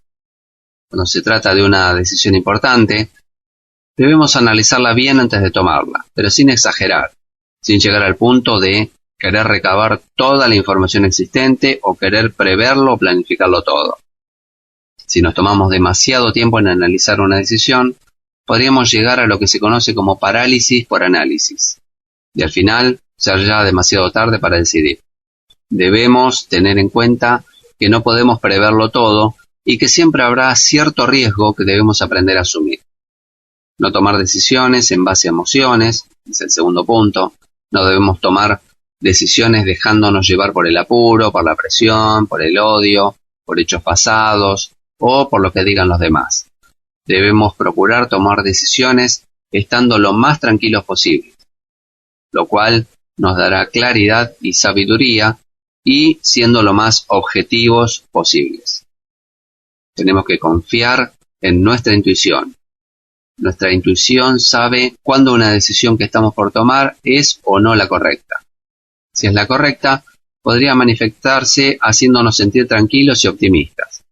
Cuando se trata de una decisión importante, debemos analizarla bien antes de tomarla, pero sin exagerar, sin llegar al punto de querer recabar toda la información existente o querer preverlo o planificarlo todo. Si nos tomamos demasiado tiempo en analizar una decisión, podríamos llegar a lo que se conoce como parálisis por análisis, y al final ser ya demasiado tarde para decidir. Debemos tener en cuenta que no podemos preverlo todo y que siempre habrá cierto riesgo que debemos aprender a asumir. No tomar decisiones en base a emociones, es el segundo punto, No debemos tomar decisiones dejándonos llevar por el apuro, por la presión, por el odio, por hechos pasados o por lo que digan los demás. Debemos procurar tomar decisiones estando lo más tranquilos posible, lo cual nos dará claridad y sabiduría y siendo lo más objetivos posibles. Tenemos que confiar en nuestra intuición. Nuestra intuición sabe cuándo una decisión que estamos por tomar es o no la correcta. Si es la correcta, podría manifestarse haciéndonos sentir tranquilos y optimistas.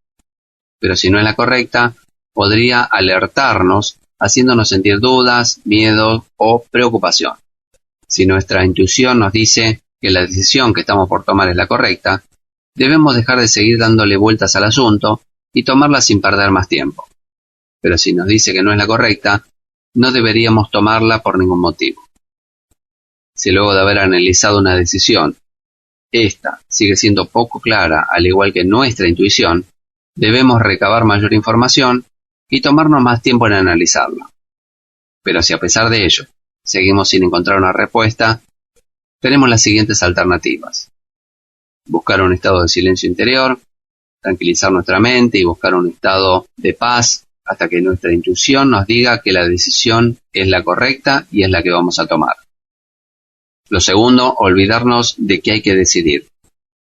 Pero si no es la correcta, podría alertarnos haciéndonos sentir dudas, miedo o preocupación. Si nuestra intuición nos dice que la decisión que estamos por tomar es la correcta, debemos dejar de seguir dándole vueltas al asunto y tomarla sin perder más tiempo. Pero si nos dice que no es la correcta, no deberíamos tomarla por ningún motivo. Si luego de haber analizado una decisión, esta sigue siendo poco clara, al igual que nuestra intuición, debemos recabar mayor información y tomarnos más tiempo en analizarla. Pero si a pesar de ello seguimos sin encontrar una respuesta, tenemos las siguientes alternativas. Buscar un estado de silencio interior, tranquilizar nuestra mente y buscar un estado de paz hasta que nuestra intuición nos diga que la decisión es la correcta y es la que vamos a tomar. Lo segundo, olvidarnos de que hay que decidir.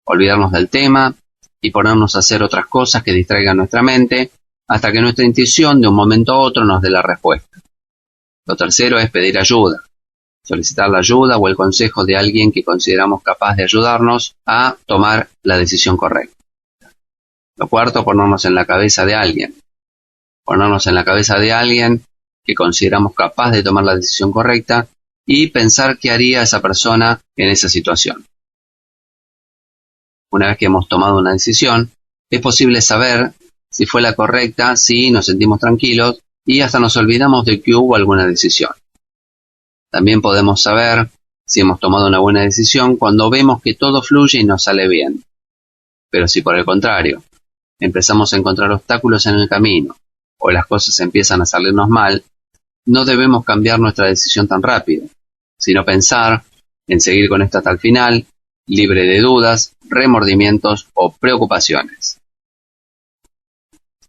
Olvidarnos del tema y ponernos a hacer otras cosas que distraigan nuestra mente hasta que nuestra intuición de un momento a otro nos dé la respuesta. Lo tercero es pedir ayuda. Solicitar la ayuda o el consejo de alguien que consideramos capaz de ayudarnos a tomar la decisión correcta. Lo cuarto, ponernos en la cabeza de alguien. Ponernos en la cabeza de alguien que consideramos capaz de tomar la decisión correcta y pensar qué haría esa persona en esa situación. Una vez que hemos tomado una decisión, es posible saber si fue la correcta, si nos sentimos tranquilos y hasta nos olvidamos de que hubo alguna decisión. También podemos saber si hemos tomado una buena decisión cuando vemos que todo fluye y nos sale bien. Pero si por el contrario, empezamos a encontrar obstáculos en el camino o las cosas empiezan a salirnos mal, no debemos cambiar nuestra decisión tan rápido, sino pensar en seguir con esto hasta el final, libre de dudas, remordimientos o preocupaciones.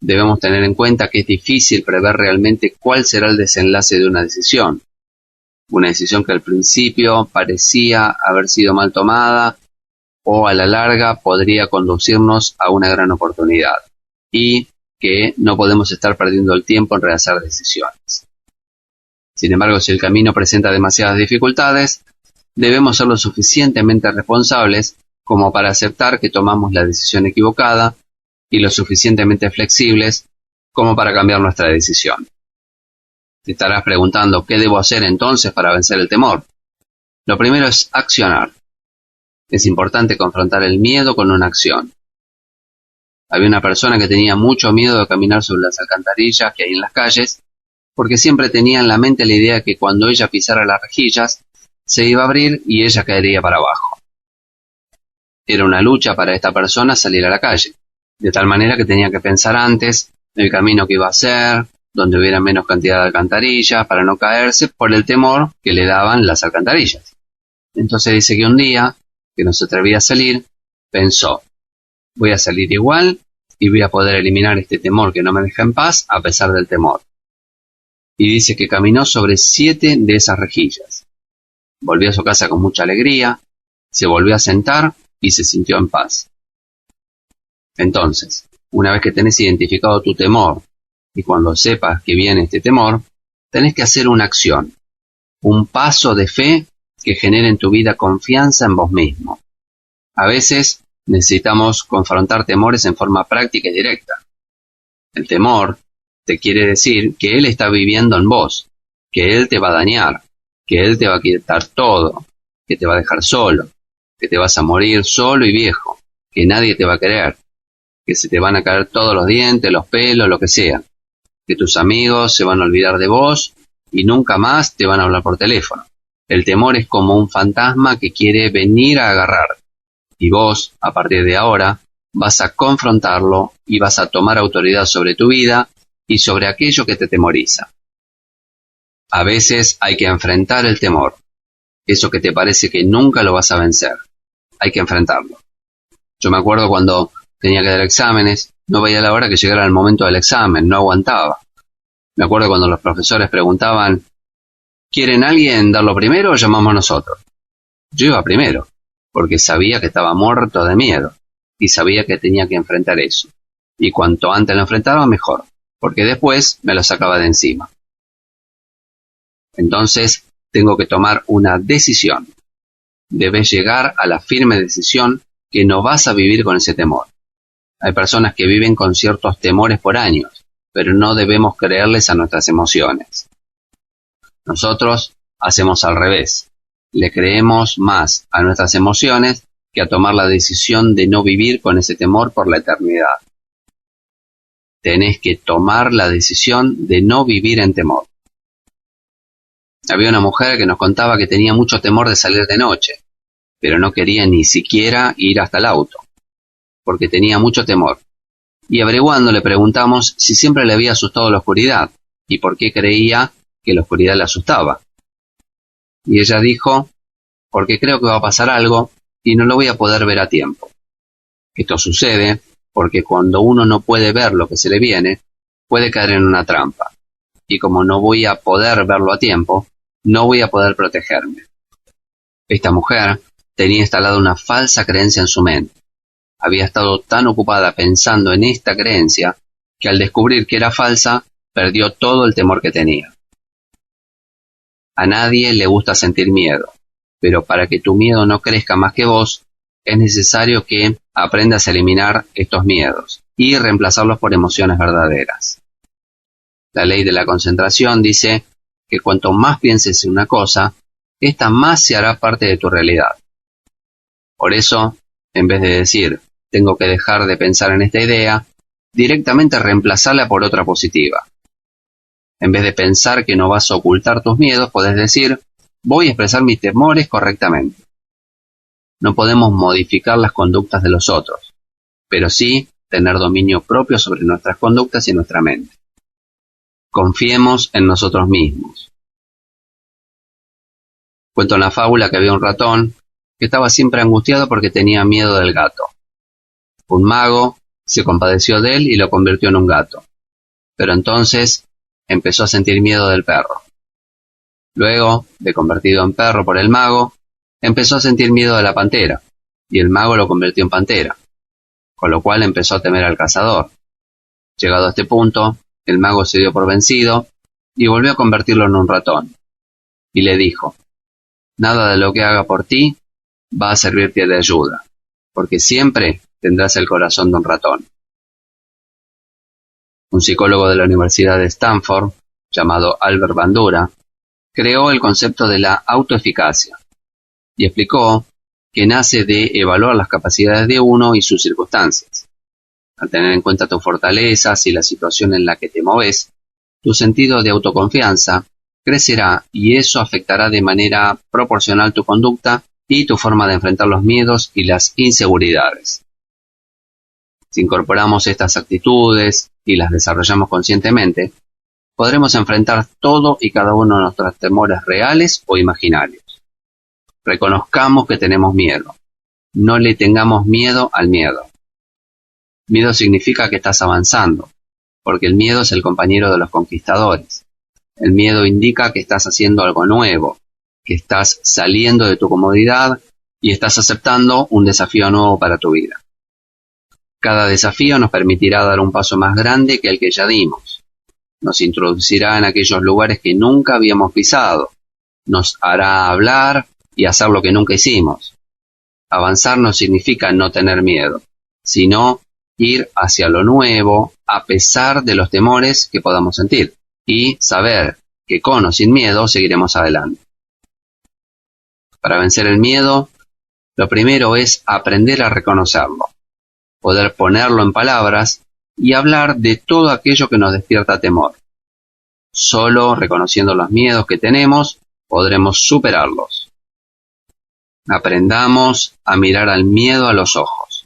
Debemos tener en cuenta que es difícil prever realmente cuál será el desenlace de una decisión. Una decisión que al principio parecía haber sido mal tomada o a la larga podría conducirnos a una gran oportunidad y que no podemos estar perdiendo el tiempo en rehacer decisiones. Sin embargo, si el camino presenta demasiadas dificultades, debemos ser lo suficientemente responsables como para aceptar que tomamos la decisión equivocada y lo suficientemente flexibles como para cambiar nuestra decisión. Te estarás preguntando qué debo hacer entonces para vencer el temor. Lo primero es accionar. Es importante confrontar el miedo con una acción. Había una persona que tenía mucho miedo de caminar sobre las alcantarillas que hay en las calles, porque siempre tenía en la mente la idea que cuando ella pisara las rejillas, se iba a abrir y ella caería para abajo. Era una lucha para esta persona salir a la calle, de tal manera que tenía que pensar antes el camino que iba a hacer, donde hubiera menos cantidad de alcantarillas, para no caerse por el temor que le daban las alcantarillas. Entonces dice que un día, que no se atrevía a salir, pensó, voy a salir igual y voy a poder eliminar este temor que no me deja en paz a pesar del temor. Y dice que caminó sobre 7 de esas rejillas. Volvió a su casa con mucha alegría, se volvió a sentar y se sintió en paz. Entonces, una vez que tenés identificado tu temor y cuando sepas que viene este temor, tenés que hacer una acción, un paso de fe que genere en tu vida confianza en vos mismo. A veces necesitamos confrontar temores en forma práctica y directa. El temor te quiere decir que él está viviendo en vos, que él te va a dañar, que él te va a quitar todo, que te va a dejar solo, que te vas a morir solo y viejo, que nadie te va a querer, que se te van a caer todos los dientes, los pelos, lo que sea, que tus amigos se van a olvidar de vos y nunca más te van a hablar por teléfono. El temor es como un fantasma que quiere venir a agarrarte. Y vos, a partir de ahora, vas a confrontarlo y vas a tomar autoridad sobre tu vida y sobre aquello que te temoriza. A veces hay que enfrentar el temor. eso que te parece que nunca lo vas a vencer. Hay que enfrentarlo. Yo me acuerdo cuando tenía que dar exámenes, no veía la hora que llegara el momento del examen, no aguantaba. Me acuerdo cuando los profesores preguntaban, ¿quieren alguien darlo primero o llamamos nosotros? Yo iba primero, porque sabía que estaba muerto de miedo y sabía que tenía que enfrentar eso. Y cuanto antes lo enfrentaba, mejor, porque después me lo sacaba de encima. Entonces, tengo que tomar una decisión. Debes llegar a la firme decisión que no vas a vivir con ese temor. Hay personas que viven con ciertos temores por años, pero no debemos creerles a nuestras emociones. Nosotros hacemos al revés. Le creemos más a nuestras emociones que a tomar la decisión de no vivir con ese temor por la eternidad. Tenés que tomar la decisión de no vivir en temor. Había una mujer que nos contaba que tenía mucho temor de salir de noche, pero no quería ni siquiera ir hasta el auto, porque tenía mucho temor. Y averiguando le preguntamos si siempre le había asustado la oscuridad y por qué creía que la oscuridad le asustaba. Y ella dijo, porque creo que va a pasar algo y no lo voy a poder ver a tiempo. Esto sucede porque cuando uno no puede ver lo que se le viene, puede caer en una trampa. Y como no voy a poder verlo a tiempo, no voy a poder protegerme. Esta mujer tenía instalada una falsa creencia en su mente. Había estado tan ocupada pensando en esta creencia que al descubrir que era falsa, perdió todo el temor que tenía. A nadie le gusta sentir miedo, pero para que tu miedo no crezca más que vos, es necesario que aprendas a eliminar estos miedos y reemplazarlos por emociones verdaderas. La ley de la concentración dice que cuanto más pienses en una cosa, esta más se hará parte de tu realidad. Por eso, en vez de decir, tengo que dejar de pensar en esta idea, directamente reemplazarla por otra positiva. En vez de pensar que no vas a ocultar tus miedos, podés decir, voy a expresar mis temores correctamente. No podemos modificar las conductas de los otros, pero sí tener dominio propio sobre nuestras conductas y nuestra mente. Confiemos en nosotros mismos. Cuento en la fábula que había un ratón que estaba siempre angustiado porque tenía miedo del gato. Un mago se compadeció de él y lo convirtió en un gato. Pero entonces empezó a sentir miedo del perro. Luego, de convertido en perro por el mago, empezó a sentir miedo de la pantera, y el mago lo convirtió en pantera, con lo cual empezó a temer al cazador. Llegado a este punto, el mago se dio por vencido y volvió a convertirlo en un ratón. Y le dijo, nada de lo que haga por ti va a servirte de ayuda, porque siempre tendrás el corazón de un ratón. Un psicólogo de la Universidad de Stanford, llamado Albert Bandura, creó el concepto de la autoeficacia y explicó que nace de evaluar las capacidades de uno y sus circunstancias. Al tener en cuenta tus fortalezas y la situación en la que te moves, tu sentido de autoconfianza crecerá y eso afectará de manera proporcional tu conducta y tu forma de enfrentar los miedos y las inseguridades. Si incorporamos estas actitudes y las desarrollamos conscientemente, podremos enfrentar todo y cada uno de nuestros temores reales o imaginarios. Reconozcamos que tenemos miedo. No le tengamos miedo al miedo. Miedo significa que estás avanzando, porque el miedo es el compañero de los conquistadores. El miedo indica que estás haciendo algo nuevo, que estás saliendo de tu comodidad y estás aceptando un desafío nuevo para tu vida. Cada desafío nos permitirá dar un paso más grande que el que ya dimos. Nos introducirá en aquellos lugares que nunca habíamos pisado. Nos hará hablar y hacer lo que nunca hicimos. Avanzar no significa no tener miedo, sino ir hacia lo nuevo a pesar de los temores que podamos sentir y saber que con o sin miedo seguiremos adelante. Para vencer el miedo, lo primero es aprender a reconocerlo, poder ponerlo en palabras y hablar de todo aquello que nos despierta temor. Solo reconociendo los miedos que tenemos, podremos superarlos. Aprendamos a mirar al miedo a los ojos.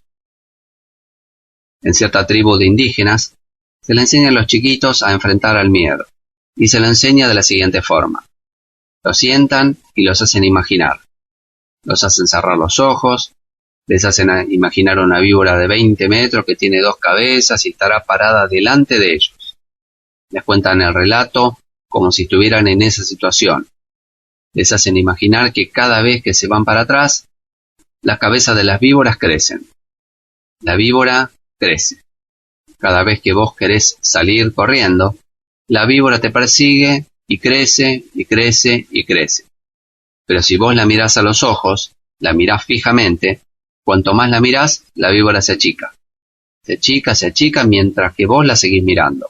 En cierta tribu de indígenas, se le enseña a los chiquitos a enfrentar al miedo, y se le enseña de la siguiente forma. Los sientan y los hacen imaginar. Los hacen cerrar los ojos, les hacen imaginar una víbora de 20 metros que tiene 2 cabezas y estará parada delante de ellos. Les cuentan el relato como si estuvieran en esa situación. Les hacen imaginar que cada vez que se van para atrás, las cabezas de las víboras crecen. La víbora crece. Cada vez que vos querés salir corriendo, la víbora te persigue y crece y crece y crece. Pero si vos la mirás a los ojos, la mirás fijamente, cuanto más la mirás, la víbora se achica. Se achica mientras que vos la seguís mirando.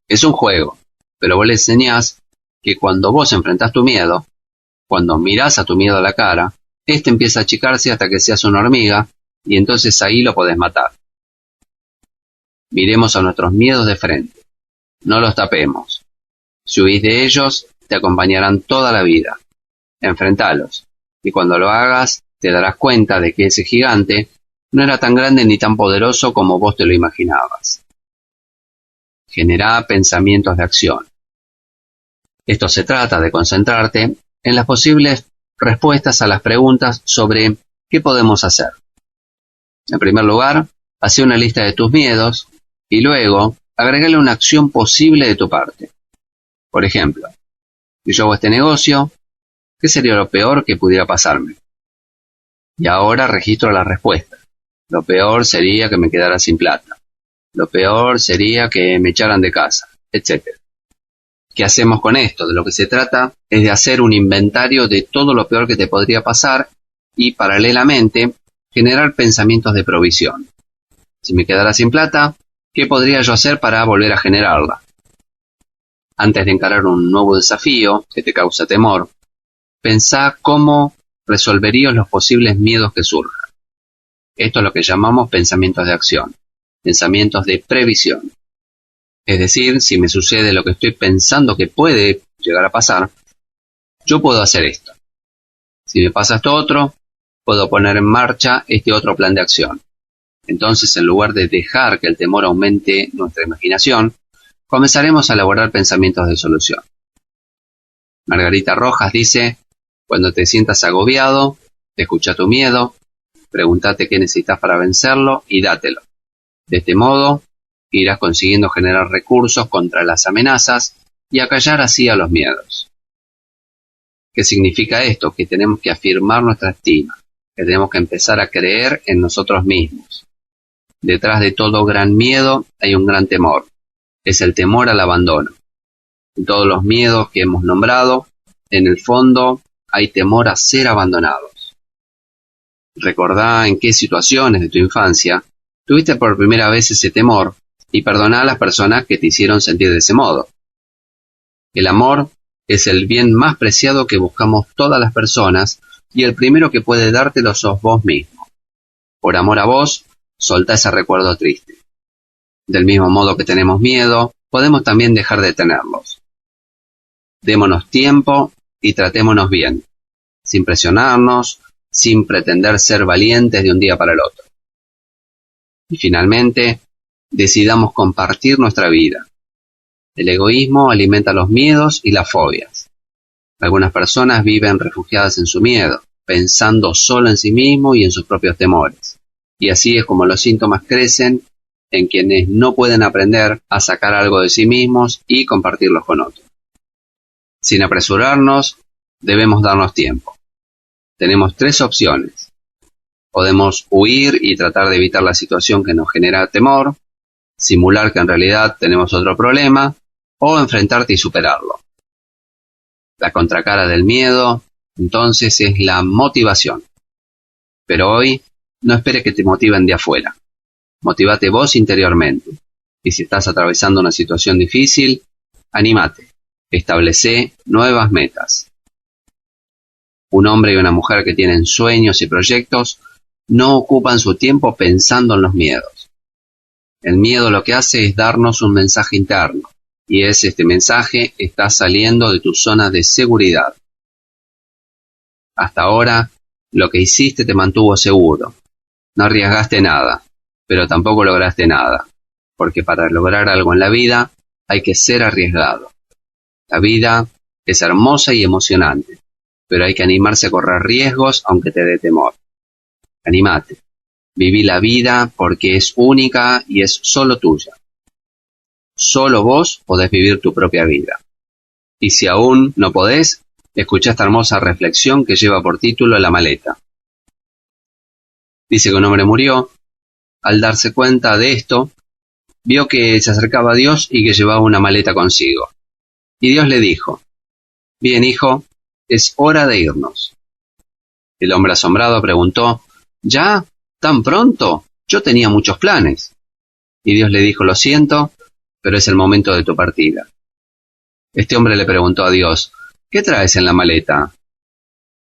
Es un juego, pero vos le enseñás que cuando vos enfrentás tu miedo, cuando mirás a tu miedo a la cara, este empieza a achicarse hasta que seas una hormiga y entonces ahí lo podés matar. Miremos a nuestros miedos de frente. No los tapemos. Si huís de ellos, te acompañarán toda la vida. Enfrentalos, y cuando lo hagas, te darás cuenta de que ese gigante no era tan grande ni tan poderoso como vos te lo imaginabas. Generá pensamientos de acción. Esto se trata de concentrarte en las posibles respuestas a las preguntas sobre qué podemos hacer. En primer lugar, haz una lista de tus miedos y luego agregale una acción posible de tu parte. Por ejemplo, si yo hago este negocio, ¿qué sería lo peor que pudiera pasarme? Y ahora registro la respuesta. Lo peor sería que me quedara sin plata. Lo peor sería que me echaran de casa, etc. ¿Qué hacemos con esto? De lo que se trata es de hacer un inventario de todo lo peor que te podría pasar y, paralelamente, generar pensamientos de provisión. Si me quedara sin plata, ¿qué podría yo hacer para volver a generarla? Antes de encarar un nuevo desafío que te causa temor, pensá cómo resolverías los posibles miedos que surjan. Esto es lo que llamamos pensamientos de acción, pensamientos de previsión. Es decir, si me sucede lo que estoy pensando que puede llegar a pasar, yo puedo hacer esto. Si me pasa esto otro, puedo poner en marcha este otro plan de acción. Entonces, en lugar de dejar que el temor aumente nuestra imaginación, comenzaremos a elaborar pensamientos de solución. Margarita Rojas dice: cuando te sientas agobiado, escucha tu miedo, pregúntate qué necesitas para vencerlo y dátelo. De este modo, irás consiguiendo generar recursos contra las amenazas y acallar así a los miedos. ¿Qué significa esto? Que tenemos que afirmar nuestra estima, que tenemos que empezar a creer en nosotros mismos. Detrás de todo gran miedo hay un gran temor. Es el temor al abandono. En todos los miedos que hemos nombrado, en el fondo hay temor a ser abandonados. Recordá en qué situaciones de tu infancia tuviste por primera vez ese temor y perdoná a las personas que te hicieron sentir de ese modo. El amor es el bien más preciado que buscamos todas las personas y el primero que puede dártelo sos vos mismo. Por amor a vos, soltá ese recuerdo triste. Del mismo modo que tenemos miedo, podemos también dejar de tenerlos. Démonos tiempo y tratémonos bien, sin presionarnos, sin pretender ser valientes de un día para el otro. Y finalmente, decidamos compartir nuestra vida. El egoísmo alimenta los miedos y las fobias. Algunas personas viven refugiadas en su miedo, pensando solo en sí mismo y en sus propios temores. Y así es como los síntomas crecen en quienes no pueden aprender a sacar algo de sí mismos y compartirlos con otros. Sin apresurarnos, debemos darnos tiempo. Tenemos 3 opciones. Podemos huir y tratar de evitar la situación que nos genera temor, simular que en realidad tenemos otro problema, o enfrentarte y superarlo. La contracara del miedo, entonces, es la motivación. Pero hoy, no esperes que te motiven de afuera. Motívate vos interiormente. Y si estás atravesando una situación difícil, anímate. Establecé nuevas metas. Un hombre y una mujer que tienen sueños y proyectos no ocupan su tiempo pensando en los miedos. El miedo lo que hace es darnos un mensaje interno, y este mensaje: está saliendo de tu zona de seguridad. Hasta ahora, lo que hiciste te mantuvo seguro. No arriesgaste nada, pero tampoco lograste nada, porque para lograr algo en la vida hay que ser arriesgado. La vida Es hermosa y emocionante, pero hay que animarse a correr riesgos aunque te dé temor. Anímate. Viví la vida porque es única y es solo tuya. Solo vos podés vivir tu propia vida. Y si aún no podés, escuchá esta hermosa reflexión que lleva por título La maleta. Dice que un hombre murió. Al darse cuenta de esto, vio que se acercaba a Dios y que llevaba una maleta consigo. Y Dios le dijo: «Bien, hijo, es hora de irnos». El hombre asombrado preguntó: «¿Ya? ¿Tan pronto? Yo tenía muchos planes». Y Dios le dijo: «Lo siento, pero es el momento de tu partida». Este hombre le preguntó a Dios: «¿Qué traes en la maleta?».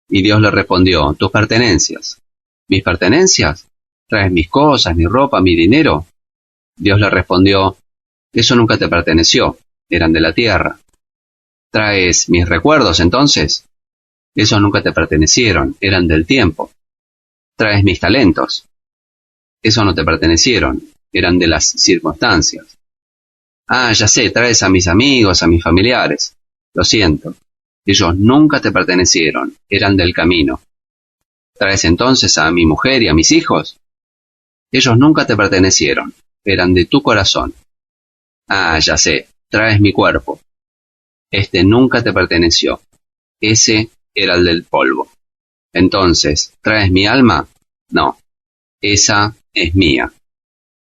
Y Dios le respondió: «Tus pertenencias». «¿Mis pertenencias? ¿Traes mis cosas, mi ropa, mi dinero?». Dios le respondió: «Eso nunca te perteneció, eran de la tierra». «¿Traes mis recuerdos entonces?». «Esos nunca te pertenecieron, eran del tiempo». «¿Traes mis talentos?». «Esos no te pertenecieron, eran de las circunstancias». «Ah, ya sé, traes a mis amigos, a mis familiares». «Lo siento, ellos nunca te pertenecieron, eran del camino». «¿Traes entonces a mi mujer y a mis hijos?». «Ellos nunca te pertenecieron, eran de tu corazón». «Ah, ya sé, traes mi cuerpo». «Este nunca te perteneció, ese era el del polvo». «Entonces, ¿traes mi alma?». «No, esa es mía».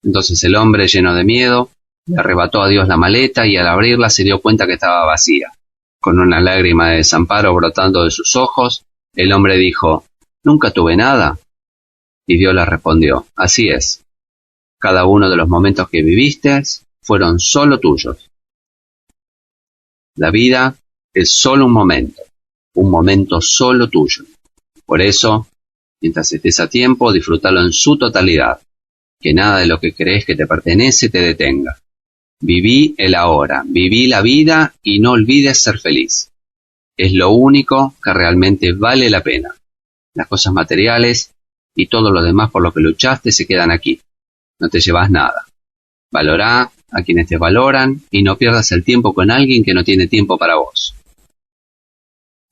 Entonces el hombre, lleno de miedo, le arrebató a Dios la maleta y al abrirla se dio cuenta que estaba vacía. Con una lágrima de desamparo brotando de sus ojos, el hombre dijo: «¿Nunca tuve nada?». Y Dios le respondió: «Así es. Cada uno de los momentos que viviste fueron solo tuyos». La vida es solo un momento solo tuyo. Por eso, mientras estés a tiempo, disfrútalo en su totalidad. Que nada de lo que crees que te pertenece te detenga. Viví el ahora, viví la vida y no olvides ser feliz. Es lo único que realmente vale la pena. Las cosas materiales y todo lo demás por lo que luchaste se quedan aquí. No te llevas nada. Valorá a quienes te valoran y no pierdas el tiempo con alguien que no tiene tiempo para vos.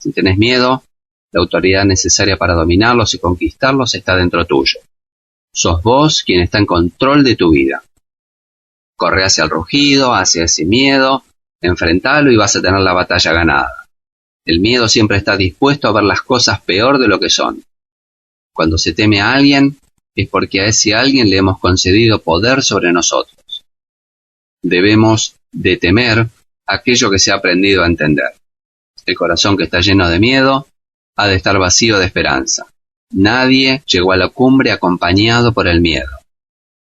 Si tenés miedo, la autoridad necesaria para dominarlos y conquistarlos está dentro tuyo. Sos vos quien está en control de tu vida. Corre hacia el rugido, hacia ese miedo, enfrentalo y vas a tener la batalla ganada. El miedo siempre está dispuesto a ver las cosas peor de lo que son. Cuando se teme a alguien, es porque a ese alguien le hemos concedido poder sobre nosotros. Debemos de temer aquello que se ha aprendido a entender. El corazón que está lleno de miedo ha de estar vacío de esperanza. Nadie llegó a la cumbre acompañado por el miedo.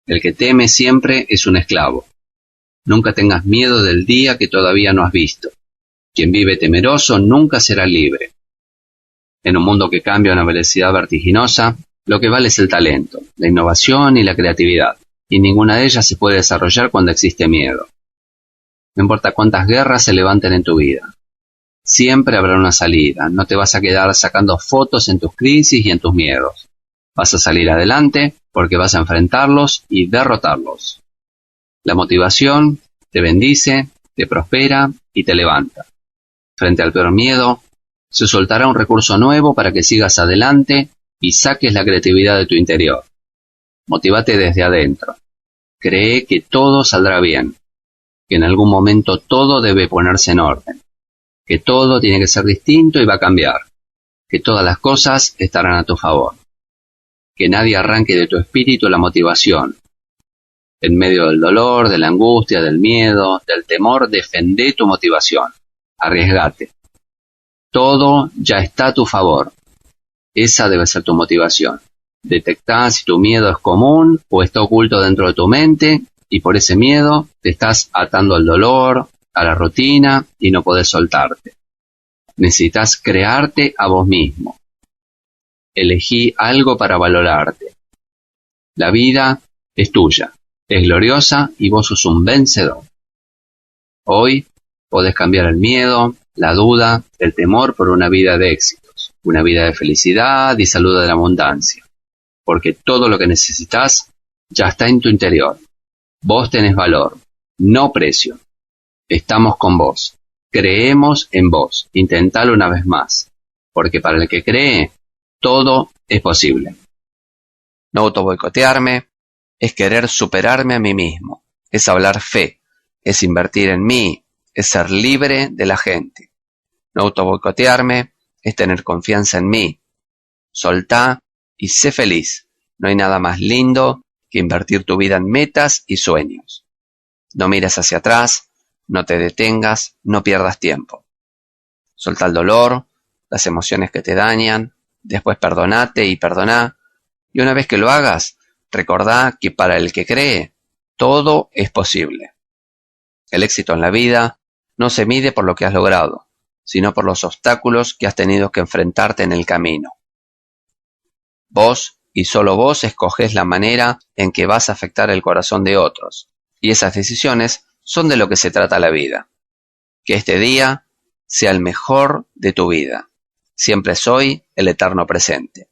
El que teme siempre es un esclavo. Nunca tengas miedo del día que todavía no has visto. Quien vive temeroso nunca será libre. En un mundo que cambia a una velocidad vertiginosa, lo que vale es el talento, la innovación y la creatividad, y ninguna de ellas se puede desarrollar cuando existe miedo. No importa cuántas guerras se levanten en tu vida. Siempre habrá una salida, no te vas a quedar sacando fotos en tus crisis y en tus miedos. Vas a salir adelante porque vas a enfrentarlos y derrotarlos. La motivación te bendice, te prospera y te levanta. Frente al peor miedo, se soltará un recurso nuevo para que sigas adelante y saques la creatividad de tu interior. Motívate desde adentro. Cree que todo saldrá bien, que en algún momento todo debe ponerse en orden, que todo tiene que ser distinto y va a cambiar, que todas las cosas estarán a tu favor, que nadie arranque de tu espíritu la motivación. En medio del dolor, de la angustia, del miedo, del temor, defendé tu motivación. Arriesgate. Todo ya está a tu favor. Esa debe ser tu motivación. Detectá si tu miedo es común o está oculto dentro de tu mente y por ese miedo te estás atando al dolor, a la rutina y no podés soltarte. Necesitas crearte a vos mismo. Elegí algo para valorarte. La vida es tuya, es gloriosa y vos sos un vencedor. Hoy podés cambiar el miedo, la duda, el temor por una vida de éxitos, una vida de felicidad y salud de la abundancia. Porque todo lo que necesitas ya está en tu interior. Vos tenés valor, no precio. Estamos con vos. Creemos en vos. Intentalo una vez más. Porque para el que cree, todo es posible. No autoboicotearme es querer superarme a mí mismo. Es hablar fe. Es invertir en mí. Es ser libre de la gente. No autoboicotearme es tener confianza en mí. Soltá y sé feliz. No hay nada más lindo que invertir tu vida en metas y sueños. No mires hacia atrás, no te detengas, no pierdas tiempo. Soltá el dolor, las emociones que te dañan, después perdonate y perdoná, y una vez que lo hagas, recordá que para el que cree, todo es posible. El éxito en la vida no se mide por lo que has logrado, sino por los obstáculos que has tenido que enfrentarte en el camino. Vos y solo vos escogés la manera en que vas a afectar el corazón de otros, y esas decisiones son de lo que se trata la vida. Que este día sea el mejor de tu vida. Siempre soy el eterno presente.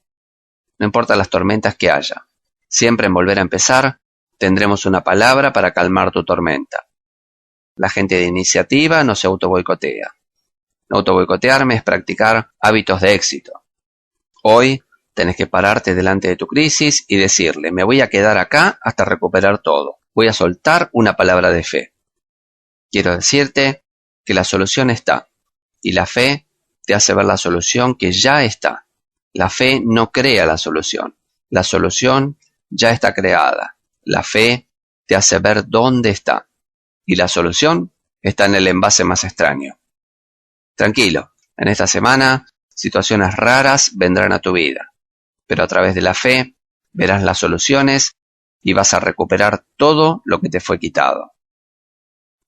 No importa las tormentas que haya, siempre en volver a empezar tendremos una palabra para calmar tu tormenta. La gente de iniciativa no se autoboicotea. No autoboicotearme es practicar hábitos de éxito. Hoy tenés que pararte delante de tu crisis y decirle, me voy a quedar acá hasta recuperar todo. Voy a soltar una palabra de fe. Quiero decirte que la solución está, y la fe te hace ver la solución que ya está. La fe no crea la solución ya está creada. La fe te hace ver dónde está, y la solución está en el envase más extraño. Tranquilo, en esta semana situaciones raras vendrán a tu vida, pero a través de la fe verás las soluciones y vas a recuperar todo lo que te fue quitado.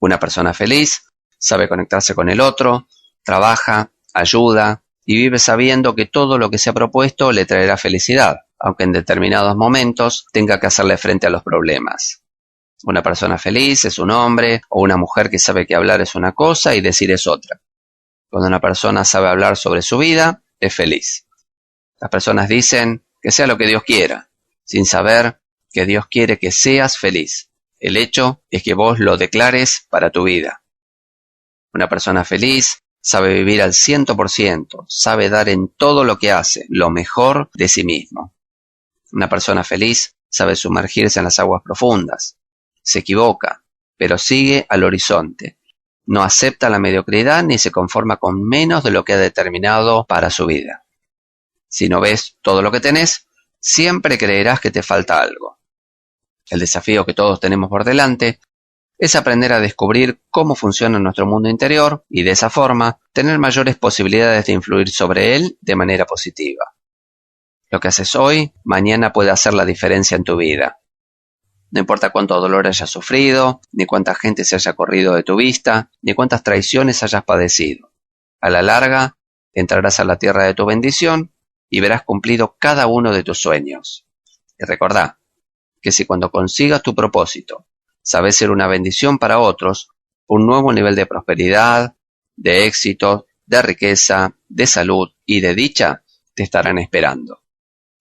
Una persona feliz sabe conectarse con el otro, trabaja, ayuda y vive sabiendo que todo lo que se ha propuesto le traerá felicidad, aunque en determinados momentos tenga que hacerle frente a los problemas. Una persona feliz es un hombre o una mujer que sabe que hablar es una cosa y decir es otra. Cuando una persona sabe hablar sobre su vida, es feliz. Las personas dicen que sea lo que Dios quiera, sin saber que Dios quiere que seas feliz. El hecho es que vos lo declares para tu vida. Una persona feliz sabe vivir al 100%, sabe dar en todo lo que hace, lo mejor de sí mismo. Una persona feliz sabe sumergirse en las aguas profundas. Se equivoca, pero sigue al horizonte. No acepta la mediocridad ni se conforma con menos de lo que ha determinado para su vida. Si no ves todo lo que tenés, siempre creerás que te falta algo. El desafío que todos tenemos por delante es aprender a descubrir cómo funciona nuestro mundo interior y de esa forma tener mayores posibilidades de influir sobre él de manera positiva. Lo que haces hoy, mañana puede hacer la diferencia en tu vida. No importa cuánto dolor hayas sufrido, ni cuánta gente se haya corrido de tu vista, ni cuántas traiciones hayas padecido. A la larga, entrarás a la tierra de tu bendición y verás cumplido cada uno de tus sueños. Y recordá que si cuando consigas tu propósito, sabes ser una bendición para otros, un nuevo nivel de prosperidad, de éxito, de riqueza, de salud y de dicha te estarán esperando.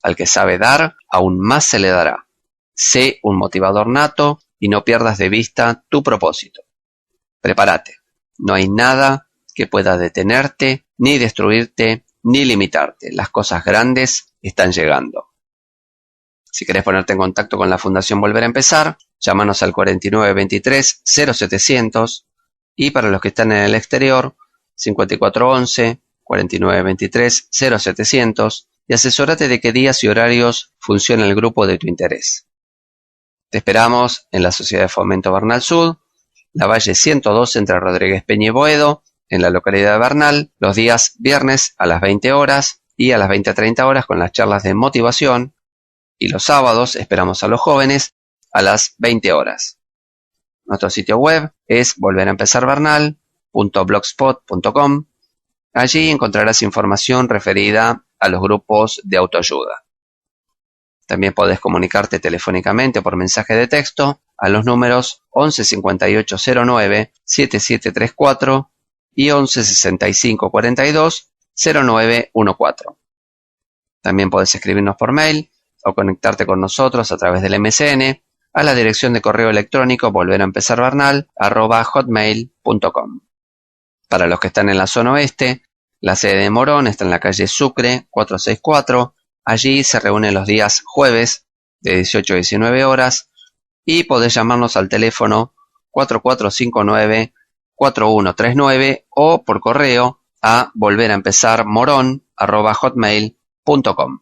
Al que sabe dar, aún más se le dará. Sé un motivador nato y no pierdas de vista tu propósito. Prepárate. No hay nada que pueda detenerte, ni destruirte, ni limitarte. Las cosas grandes están llegando. Si querés ponerte en contacto con la Fundación Volver a Empezar, llámanos al 4923 0700 y para los que están en el exterior, 5411 4923 0700 y asesórate de qué días y horarios funciona el grupo de tu interés. Te esperamos en la Sociedad de Fomento Bernal Sud, la Valle 102 entre Rodríguez Peña y Boedo, en la localidad de Bernal, los días viernes a las 20 horas y a las 20:30 horas con las charlas de motivación, y los sábados esperamos a los jóvenes a las 20 horas. Nuestro sitio web es volveraempezarbernal.blogspot.com. Allí encontrarás información referida a los grupos de autoayuda. También podés comunicarte telefónicamente o por mensaje de texto a los números 11 58 09 7734 y 11 65 42 09 14. También podés escribirnos por mail o conectarte con nosotros a través del MSN a la dirección de correo electrónico volveraempezarbernal@hotmail.com. Para los que están en la zona oeste, la sede de Morón está en la calle Sucre 464. Allí se reúnen los días jueves de 18 a 19 horas y podés llamarnos al teléfono 4459-4139 o por correo a volveraempezarmoron@hotmail.com.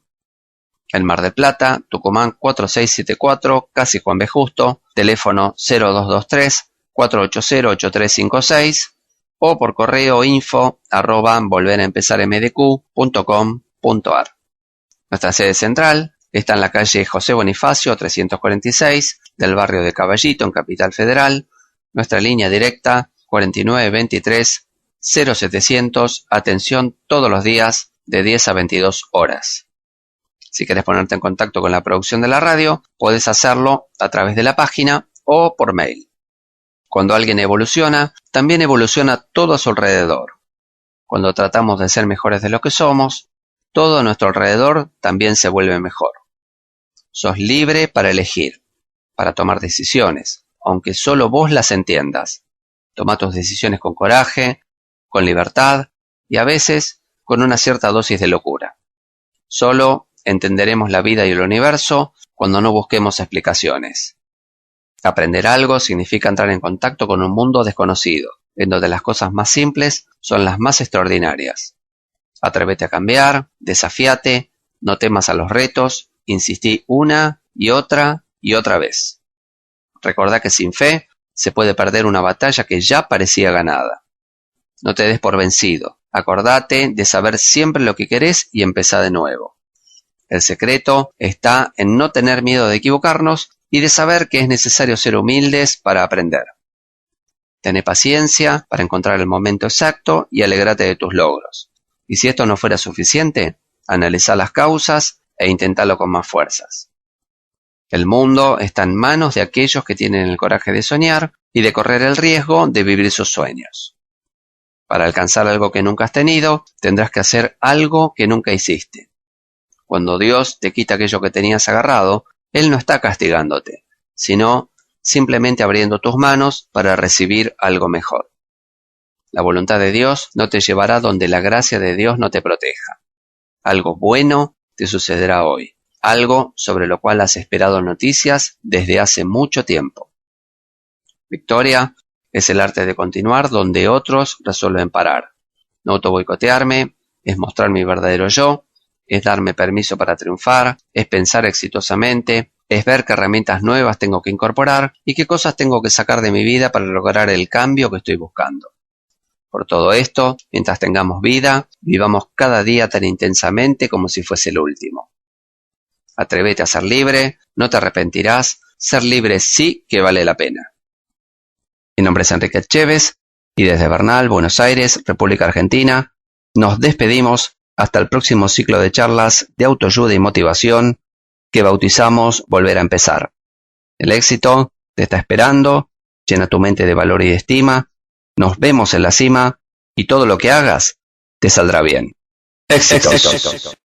En Mar del Plata, Tucumán 4674, Casi Juan B. Justo, teléfono 0223-480-8356 o por correo info@volveraempezarmdq.com.ar. Nuestra sede central está en la calle José Bonifacio 346 del barrio de Caballito en Capital Federal. Nuestra línea directa 4923-0700, atención todos los días de 10 a 22 horas. Si querés ponerte en contacto con la producción de la radio, podés hacerlo a través de la página o por mail. Cuando alguien evoluciona, también evoluciona todo a su alrededor. Cuando tratamos de ser mejores de lo que somos, todo a nuestro alrededor también se vuelve mejor. Sos libre para elegir, para tomar decisiones, aunque solo vos las entiendas. Toma tus decisiones con coraje, con libertad y a veces con una cierta dosis de locura. Solo entenderemos la vida y el universo cuando no busquemos explicaciones. Aprender algo significa entrar en contacto con un mundo desconocido, en donde las cosas más simples son las más extraordinarias. Atrévete a cambiar, desafíate, no temas a los retos, insistí una y otra vez. Recordá que sin fe se puede perder una batalla que ya parecía ganada. No te des por vencido, acordate de saber siempre lo que querés y empezá de nuevo. El secreto está en no tener miedo de equivocarnos y de saber que es necesario ser humildes para aprender. Tené paciencia para encontrar el momento exacto y alegrate de tus logros. Y si esto no fuera suficiente, analizá las causas e intentalo con más fuerzas. El mundo está en manos de aquellos que tienen el coraje de soñar y de correr el riesgo de vivir sus sueños. Para alcanzar algo que nunca has tenido, tendrás que hacer algo que nunca hiciste. Cuando Dios te quita aquello que tenías agarrado, Él no está castigándote, sino simplemente abriendo tus manos para recibir algo mejor. La voluntad de Dios no te llevará donde la gracia de Dios no te proteja. Algo bueno te sucederá hoy, algo sobre lo cual has esperado noticias desde hace mucho tiempo. Victoria es el arte de continuar donde otros resuelven parar. No autoboicotearme, es mostrar mi verdadero yo, es darme permiso para triunfar, es pensar exitosamente, es ver qué herramientas nuevas tengo que incorporar y qué cosas tengo que sacar de mi vida para lograr el cambio que estoy buscando. Por todo esto, mientras tengamos vida, vivamos cada día tan intensamente como si fuese el último. Atrévete a ser libre, no te arrepentirás, ser libre sí que vale la pena. Mi nombre es Enrique Chévez y desde Bernal, Buenos Aires, República Argentina, nos despedimos hasta el próximo ciclo de charlas de autoayuda y motivación que bautizamos Volver a Empezar. El éxito te está esperando, llena tu mente de valor y de estima, nos vemos en la cima y todo lo que hagas te saldrá bien. Éxito.